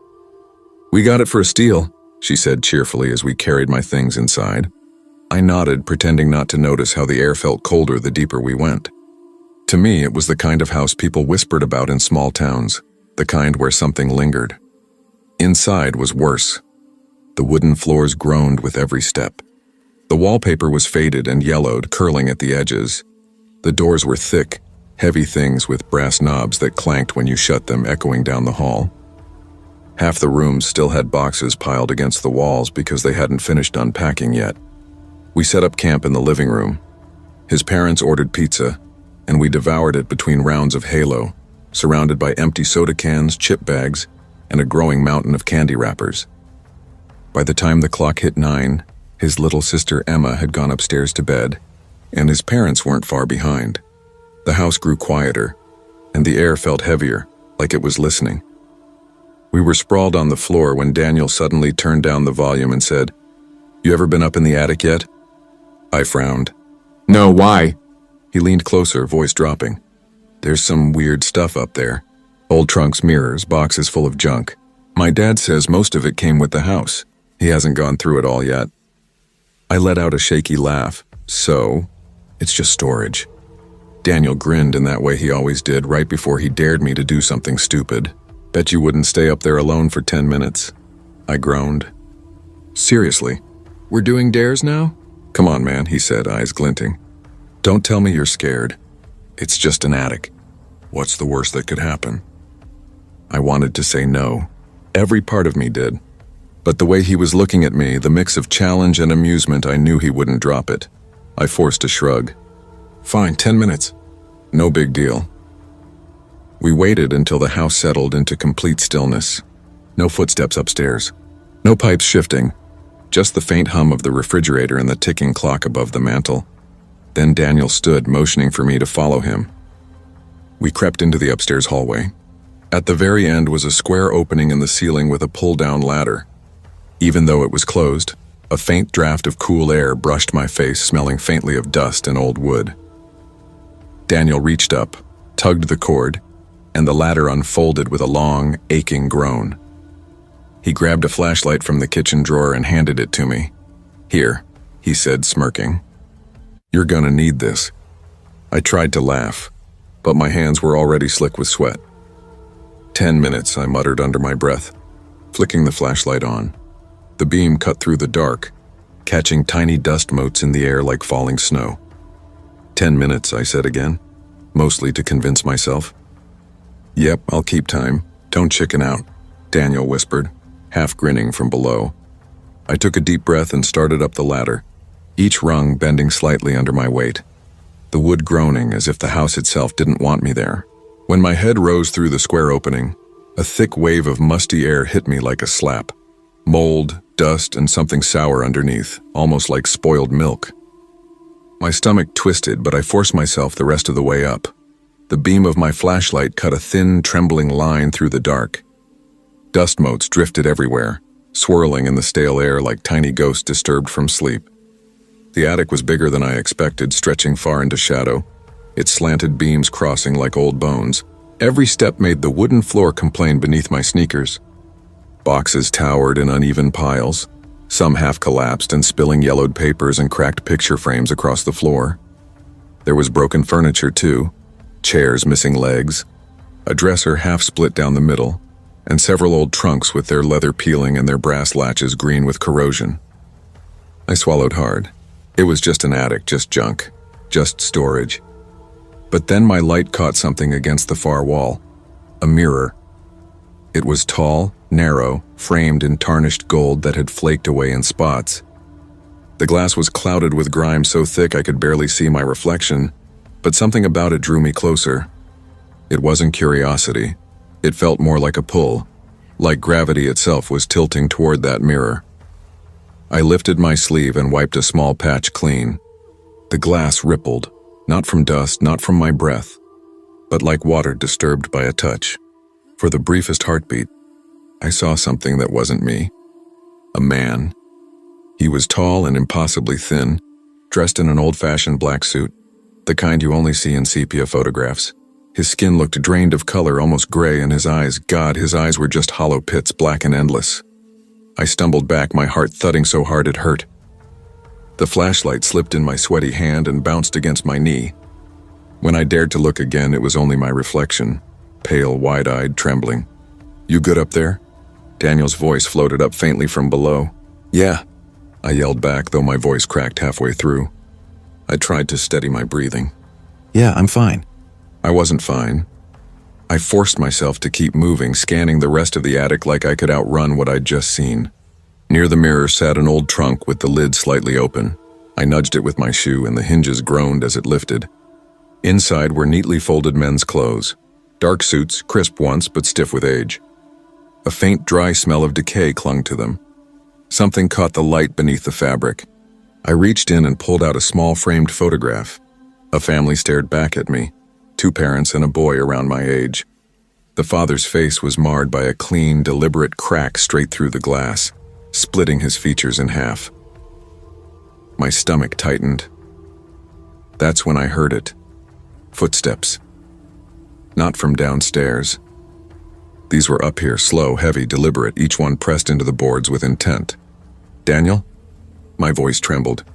S1: We got it for a steal, she said cheerfully as we carried my things inside. I nodded, pretending not to notice how the air felt colder the deeper we went. To me, it was the kind of house people whispered about in small towns, the kind where something lingered. Inside was worse. The wooden floors groaned with every step. The wallpaper was faded and yellowed, curling at the edges. The doors were thick, heavy things with brass knobs that clanked when you shut them, echoing down the hall. Half the rooms still had boxes piled against the walls because they hadn't finished unpacking yet. We set up camp in the living room. His parents ordered pizza, and we devoured it between rounds of Halo, surrounded by empty soda cans, chip bags, and a growing mountain of candy wrappers. By the time the clock hit 9, his little sister Emma had gone upstairs to bed, and his parents weren't far behind. The house grew quieter, and the air felt heavier, like it was listening. We were sprawled on the floor when Daniel suddenly turned down the volume and said, "You ever been up in the attic yet?" I frowned. "No, why?" He leaned closer, voice dropping. "There's some weird stuff up there. Old trunks, mirrors, boxes full of junk. My dad says most of it came with the house. He hasn't gone through it all yet. I let out a shaky laugh. So, it's just storage. Daniel grinned in that way he always did right before he dared me to do something stupid. Bet you wouldn't stay up there alone for 10 minutes. I groaned. Seriously, we're doing dares now? Come on, man, he said, eyes glinting. Don't tell me you're scared. It's just an attic. What's the worst that could happen? I wanted to say no. Every part of me did. But the way he was looking at me, the mix of challenge and amusement, I knew he wouldn't drop it. I forced a shrug. Fine, 10 minutes. No big deal. We waited until the house settled into complete stillness. No footsteps upstairs. No pipes shifting. Just the faint hum of the refrigerator and the ticking clock above the mantel. Then Daniel stood, motioning for me to follow him. We crept into the upstairs hallway. At the very end was a square opening in the ceiling with a pull-down ladder. Even though it was closed, a faint draft of cool air brushed my face, smelling faintly of dust and old wood. Daniel reached up, tugged the cord, and the ladder unfolded with a long, aching groan. He grabbed a flashlight from the kitchen drawer and handed it to me. Here, he said, smirking. You're gonna need this. I tried to laugh, but my hands were already slick with sweat. 10 minutes, I muttered under my breath, flicking the flashlight on. The beam cut through the dark, catching tiny dust motes in the air like falling snow. 10 minutes, I said again, mostly to convince myself. Yep, I'll keep time. Don't chicken out, Daniel whispered, half grinning from below. I took a deep breath and started up the ladder, each rung bending slightly under my weight, the wood groaning as if the house itself didn't want me there. When my head rose through the square opening, a thick wave of musty air hit me like a slap. Mold, dust, and something sour underneath, almost like spoiled milk. My stomach twisted, but I forced myself the rest of the way up. The beam of my flashlight cut a thin, trembling line through the dark. Dust motes drifted everywhere, swirling in the stale air like tiny ghosts disturbed from sleep. The attic was bigger than I expected, stretching far into shadow, its slanted beams crossing like old bones. Every step made the wooden floor complain beneath my sneakers. Boxes towered in uneven piles, some half collapsed and spilling yellowed papers and cracked picture frames across the floor. There was broken furniture too, chairs missing legs, a dresser half split down the middle, and several old trunks with their leather peeling and their brass latches green with corrosion. I swallowed hard. It was just an attic, just junk, just storage. But then my light caught something against the far wall, a mirror. It was tall, narrow, framed in tarnished gold that had flaked away in spots. The glass was clouded with grime so thick I could barely see my reflection, but something about it drew me closer. It wasn't curiosity. It felt more like a pull, like gravity itself was tilting toward that mirror. I lifted my sleeve and wiped a small patch clean. The glass rippled, not from dust, not from my breath, but like water disturbed by a touch. For the briefest heartbeat, I saw something that wasn't me. A man. He was tall and impossibly thin, dressed in an old-fashioned black suit, the kind you only see in sepia photographs. His skin looked drained of color, almost gray, and his eyes, God, his eyes were just hollow pits, black and endless. I stumbled back, my heart thudding so hard it hurt. The flashlight slipped in my sweaty hand and bounced against my knee. When I dared to look again, it was only my reflection, pale, wide-eyed, trembling. You good up there? Daniel's voice floated up faintly from below. Yeah, I yelled back, though my voice cracked halfway through. I tried to steady my breathing. Yeah, I'm fine. I wasn't fine. I forced myself to keep moving, scanning the rest of the attic like I could outrun what I'd just seen. Near the mirror sat an old trunk with the lid slightly open. I nudged it with my shoe and the hinges groaned as it lifted. Inside were neatly folded men's clothes. Dark suits, crisp once but stiff with age. A faint, dry smell of decay clung to them. Something caught the light beneath the fabric. I reached in and pulled out a small framed photograph. A family stared back at me, 2 parents and a boy around my age. The father's face was marred by a clean, deliberate crack straight through the glass, splitting his features in half. My stomach tightened. That's when I heard it. Footsteps. Not from downstairs. These were up here, slow, heavy, deliberate, each one pressed into the boards with intent. "Daniel?" My voice trembled.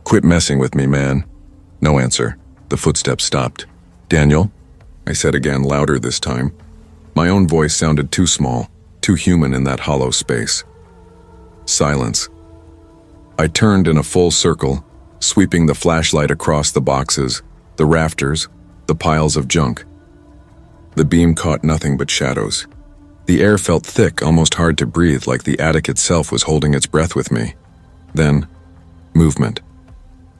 S1: "Quit messing with me, man." No answer. The footsteps stopped. "Daniel?" I said again, louder this time. My own voice sounded too small, too human in that hollow space. Silence. I turned in a full circle, sweeping the flashlight across the boxes, the rafters, the piles of junk. The beam caught nothing but shadows. The air felt thick, almost hard to breathe, like the attic itself was holding its breath with me. Then, movement.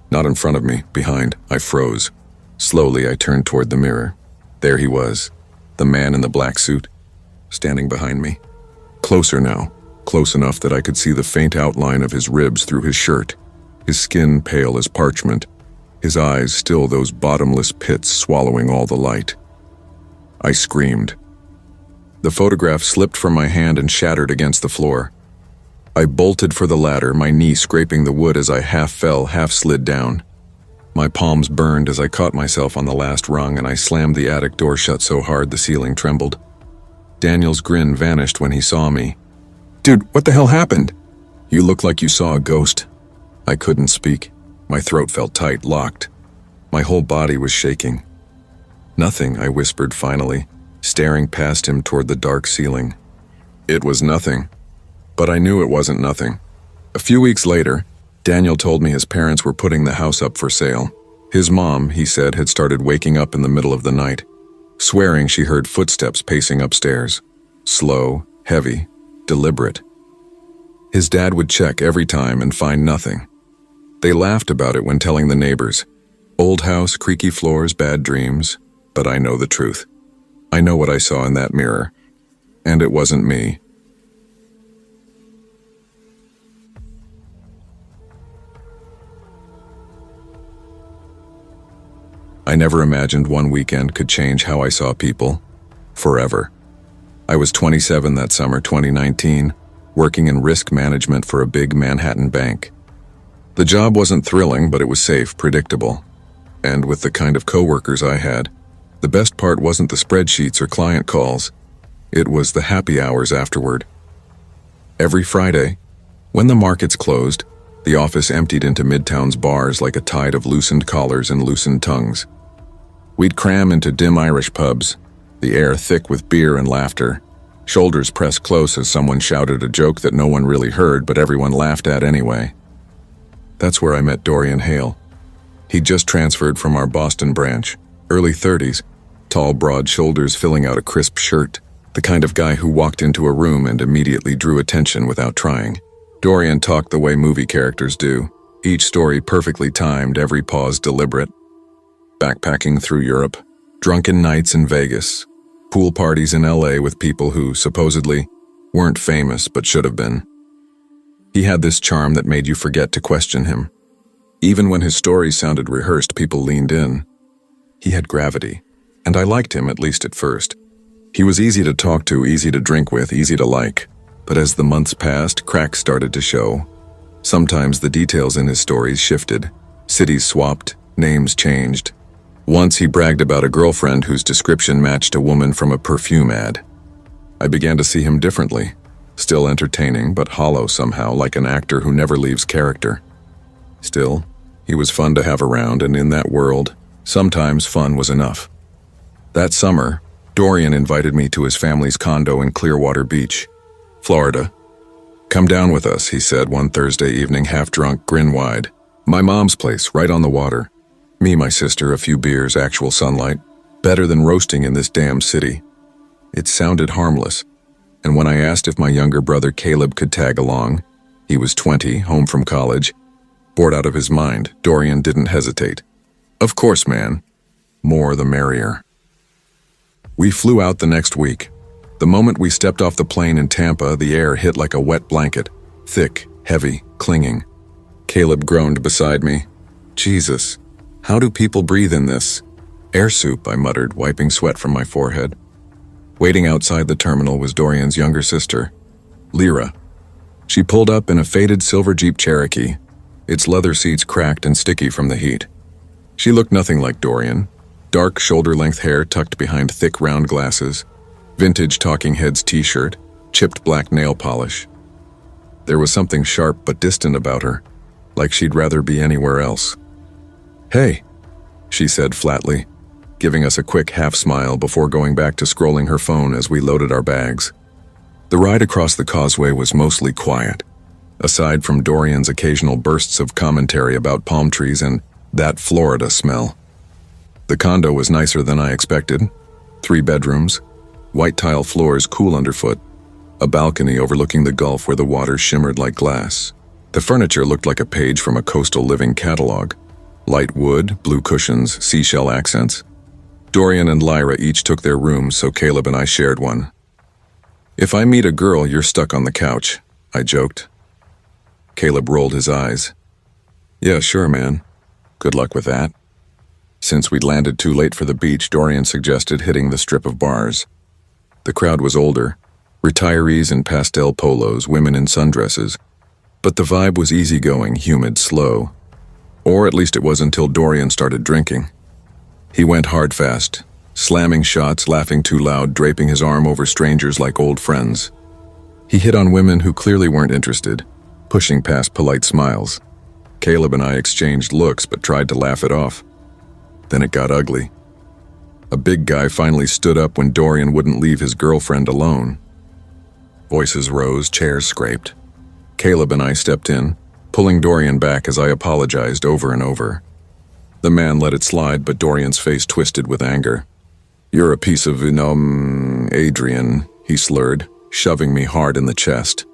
S1: Not in front of me, behind. I froze. Slowly, I turned toward the mirror. There he was, the man in the black suit, standing behind me. Closer now, close enough that I could see the faint outline of his ribs through his shirt, his skin pale as parchment, his eyes still those bottomless pits swallowing all the light. I screamed. The photograph slipped from my hand and shattered against the floor. I bolted for the ladder, my knee scraping the wood as I half fell, half slid down. My palms burned as I caught myself on the last rung, and I slammed the attic door shut so hard the ceiling trembled. Daniel's grin vanished when he saw me. "Dude, what the hell happened?" "You look like you saw a ghost." I couldn't speak. My throat felt tight, locked. My whole body was shaking. "Nothing," I whispered finally, staring past him toward the dark ceiling. It was nothing. But I knew it wasn't nothing. A few weeks later, Daniel told me his parents were putting the house up for sale. His mom, he said, had started waking up in the middle of the night, swearing she heard footsteps pacing upstairs. Slow, heavy, deliberate. His dad would check every time and find nothing. They laughed about it when telling the neighbors. Old house, creaky floors, bad dreams. But I know the truth. I know what I saw in that mirror. And it wasn't me. I never imagined one weekend could change how I saw people. Forever. I was 27 that summer, 2019, working in risk management for a big Manhattan bank. The job wasn't thrilling, but it was safe, predictable. And with the kind of coworkers I had, the best part wasn't the spreadsheets or client calls. It was the happy hours afterward. Every Friday, when the markets closed, the office emptied into Midtown's bars like a tide of loosened collars and loosened tongues. We'd cram into dim Irish pubs, the air thick with beer and laughter, shoulders pressed close as someone shouted a joke that no one really heard but everyone laughed at anyway. That's where I met Dorian Hale. He'd just transferred from our Boston branch, early 30s, tall, broad shoulders filling out a crisp shirt, the kind of guy who walked into a room and immediately drew attention without trying. Dorian talked the way movie characters do, each story perfectly timed, every pause deliberate. Backpacking through Europe, drunken nights in Vegas, pool parties in LA with people who, supposedly, weren't famous but should have been. He had this charm that made you forget to question him. Even when his stories sounded rehearsed, people leaned in. He had gravity, and I liked him, at least at first. He was easy to talk to, easy to drink with, easy to like. But as the months passed, cracks started to show. Sometimes the details in his stories shifted. Cities swapped, names changed. Once he bragged about a girlfriend whose description matched a woman from a perfume ad. I began to see him differently. Still entertaining, but hollow somehow, like an actor who never leaves character. Still, he was fun to have around, and in that world, sometimes fun was enough. That summer, Dorian invited me to his family's condo in Clearwater Beach, Florida. "Come down with us," he said one Thursday evening, half-drunk, grin wide. "My mom's place, right on the water. Me, my sister, a few beers, actual sunlight. Better than roasting in this damn city." It sounded harmless, and when I asked if my younger brother Caleb could tag along, he was 20, home from college, bored out of his mind, Dorian didn't hesitate. "Of course, man. More the merrier." We flew out the next week. The moment we stepped off the plane in Tampa, the air hit like a wet blanket, thick, heavy, clinging. Caleb groaned beside me. "Jesus, how do people breathe in this?" "Air soup," I muttered, wiping sweat from my forehead. Waiting outside the terminal was Dorian's younger sister, Lyra. She pulled up in a faded silver Jeep Cherokee, its leather seats cracked and sticky from the heat. She looked nothing like Dorian, dark shoulder-length hair tucked behind thick round glasses, Vintage Talking Heads t-shirt, chipped black nail polish. There was something sharp but distant about her, like she'd rather be anywhere else. "Hey," she said flatly, giving us a quick half-smile before going back to scrolling her phone as we loaded our bags. The ride across the causeway was mostly quiet, aside from Dorian's occasional bursts of commentary about palm trees and that Florida smell. The condo was nicer than I expected. 3 bedrooms, white tile floors cool underfoot, a balcony overlooking the Gulf where the water shimmered like glass. The furniture looked like a page from a coastal living catalog. Light wood, blue cushions, seashell accents. Dorian and Lyra each took their rooms, so Caleb and I shared one. "If I meet a girl, you're stuck on the couch," I joked. Caleb rolled his eyes. "Yeah, sure, man. Good luck with that." Since we'd landed too late for the beach, Dorian suggested hitting the strip of bars. The crowd was older, retirees in pastel polos, women in sundresses, but the vibe was easygoing, humid, slow. Or at least it was until Dorian started drinking. He went hard fast, slamming shots, laughing too loud, draping his arm over strangers like old friends. He hit on women who clearly weren't interested, pushing past polite smiles. Caleb and I exchanged looks but tried to laugh it off. Then it got ugly. A big guy finally stood up when Dorian wouldn't leave his girlfriend alone. Voices rose, chairs scraped. Caleb and I stepped in, pulling Dorian back as I apologized over and over. The man let it slide, but Dorian's face twisted with anger. "You're a piece of, Adrian," he slurred, shoving me hard in the chest.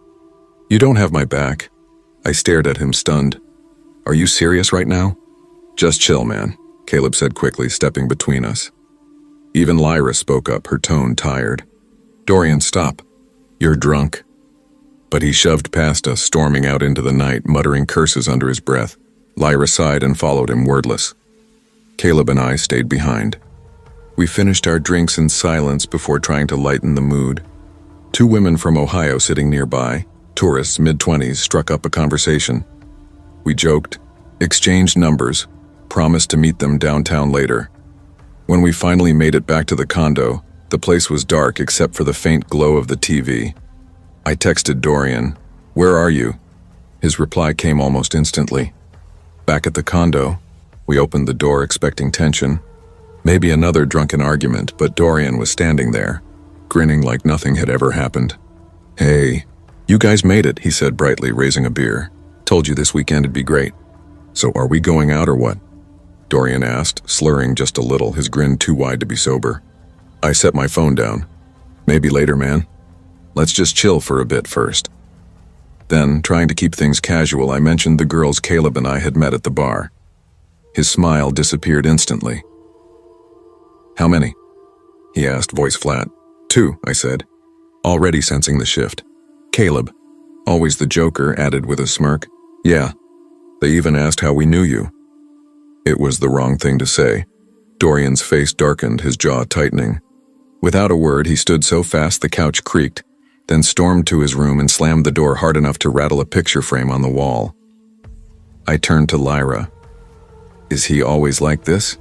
S1: "You don't have my back." I stared at him, stunned. "Are you serious right now?" "Just chill, man," Caleb said quickly, stepping between us. Even Lyra spoke up, her tone tired. "Dorian, stop. You're drunk." But he shoved past us, storming out into the night, muttering curses under his breath. Lyra sighed and followed him, wordless. Caleb and I stayed behind. We finished our drinks in silence before trying to lighten the mood. 2 women from Ohio sitting nearby, tourists, mid-20s, struck up a conversation. We joked, exchanged numbers, promised to meet them downtown later. When we finally made it back to the condo, the place was dark except for the faint glow of the TV. I texted Dorian, "Where are you?" His reply came almost instantly. Back at the condo, we opened the door expecting tension. Maybe another drunken argument, but Dorian was standing there, grinning like nothing had ever happened. "Hey, you guys made it," he said brightly, raising a beer. "Told you this weekend'd be great." "So are we going out or what?" Dorian asked, slurring just a little, his grin too wide to be sober. I set my phone down. "Maybe later, man. Let's just chill for a bit first." Then, trying to keep things casual, I mentioned the girls Caleb and I had met at the bar. His smile disappeared instantly. "How many?" he asked, voice flat. "2, I said, already sensing the shift. "Caleb, always the joker," added with a smirk. "Yeah, they even asked how we knew you." It was the wrong thing to say. Dorian's face darkened, his jaw tightening. Without a word, he stood so fast the couch creaked, then stormed to his room and slammed the door hard enough to rattle a picture frame on the wall. I turned to Lyra. "Is he always like this?"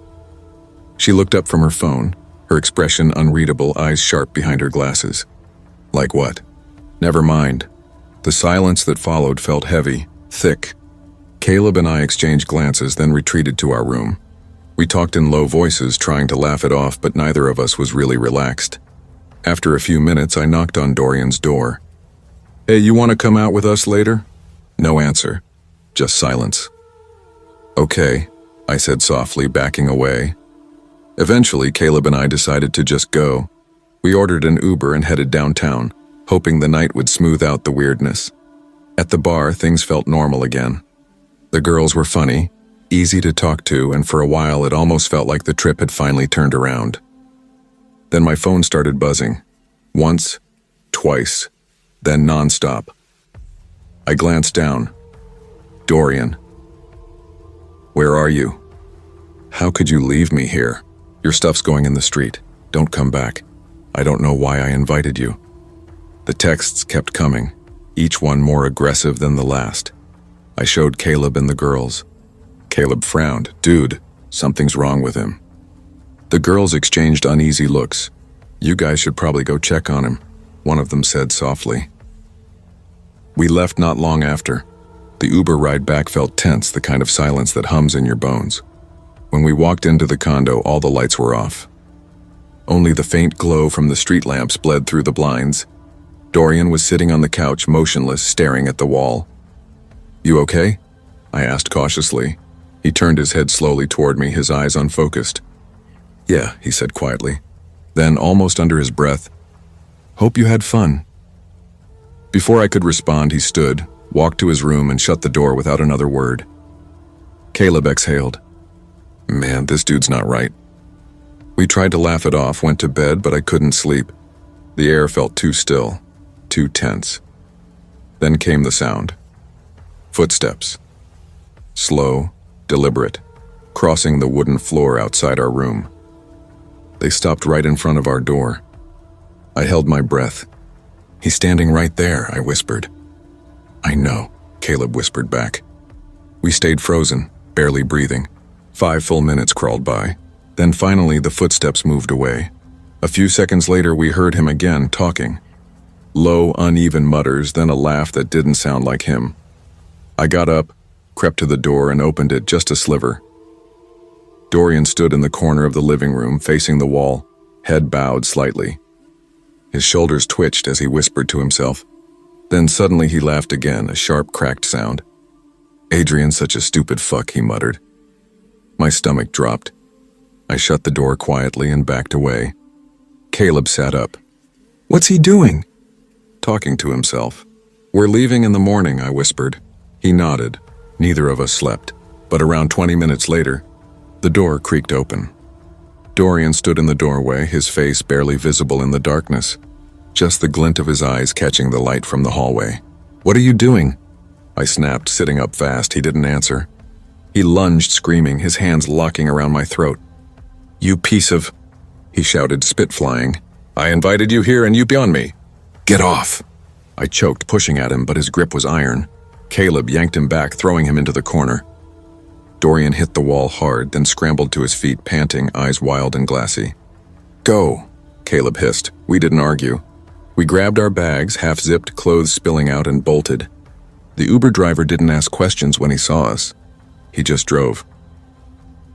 S1: She looked up from her phone, her expression unreadable, eyes sharp behind her glasses. "Like what?" "Never mind." The silence that followed felt heavy, thick. Caleb and I exchanged glances, then retreated to our room. We talked in low voices, trying to laugh it off, but neither of us was really relaxed. After a few minutes, I knocked on Dorian's door. "Hey, you want to come out with us later?" No answer, just silence. "Okay," I said softly, backing away. Eventually, Caleb and I decided to just go. We ordered an Uber and headed downtown, hoping the night would smooth out the weirdness. At the bar, things felt normal again. The girls were funny, easy to talk to, and for a while it almost felt like the trip had finally turned around. Then my phone started buzzing. Once, twice, then nonstop. I glanced down. "Dorian. Where are you? How could you leave me here? Your stuff's going in the street. Don't come back. I don't know why I invited you." The texts kept coming, each one more aggressive than the last. I showed Caleb and the girls. Caleb frowned. "Dude, something's wrong with him." The girls exchanged uneasy looks. "You guys should probably go check on him," one of them said softly. We left not long after. The Uber ride back felt tense, the kind of silence that hums in your bones. When we walked into the condo, all the lights were off. Only the faint glow from the street lamps bled through the blinds. Dorian was sitting on the couch, motionless, staring at the wall. "You okay?" I asked cautiously. He turned his head slowly toward me, his eyes unfocused. "Yeah," he said quietly. Then, almost under his breath, "Hope you had fun." Before I could respond, he stood, walked to his room, and shut the door without another word. Caleb exhaled. "Man, this dude's not right." We tried to laugh it off, went to bed, but I couldn't sleep. The air felt too still, too tense. Then came the sound. Footsteps. Slow, deliberate, crossing the wooden floor outside our room. They stopped right in front of our door. I held my breath. "He's standing right there," I whispered. "I know," Caleb whispered back. We stayed frozen, barely breathing. 5 full minutes crawled by. Then finally the footsteps moved away. A few seconds later we heard him again, talking. Low, uneven mutters, then a laugh that didn't sound like him. I got up, crept to the door, and opened it just a sliver. Dorian stood in the corner of the living room, facing the wall, head bowed slightly. His shoulders twitched as he whispered to himself. Then suddenly he laughed again, a sharp, cracked sound. "Adrian's such a stupid fuck," he muttered. My stomach dropped. I shut the door quietly and backed away. Caleb sat up. "What's he doing?" Talking to himself. "We're leaving in the morning," I whispered. He nodded. Neither of us slept. But around 20 minutes later, the door creaked open. Dorian stood in the doorway, his face barely visible in the darkness, just the glint of his eyes catching the light from the hallway. "What are you doing?" I snapped, sitting up fast. He didn't answer. He lunged, screaming, his hands locking around my throat. "You piece of..." he shouted, spit flying. "I invited you here and you beyond me. Get off!" I choked, pushing at him, but his grip was iron. Caleb yanked him back, throwing him into the corner. Dorian hit the wall hard, then scrambled to his feet, panting, eyes wild and glassy. "Go," Caleb hissed. We didn't argue. We grabbed our bags, half-zipped, clothes spilling out, and bolted. The Uber driver didn't ask questions when he saw us. He just drove.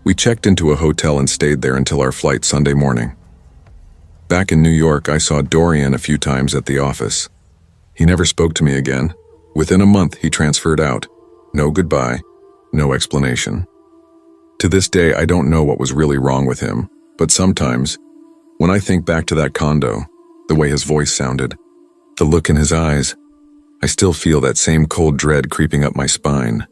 S1: We checked into a hotel and stayed there until our flight Sunday morning. Back in New York, I saw Dorian a few times at the office. He never spoke to me again. Within a month, he transferred out. No goodbye, no explanation. To this day, I don't know what was really wrong with him, but sometimes, when I think back to that condo, the way his voice sounded, the look in his eyes, I still feel that same cold dread creeping up my spine.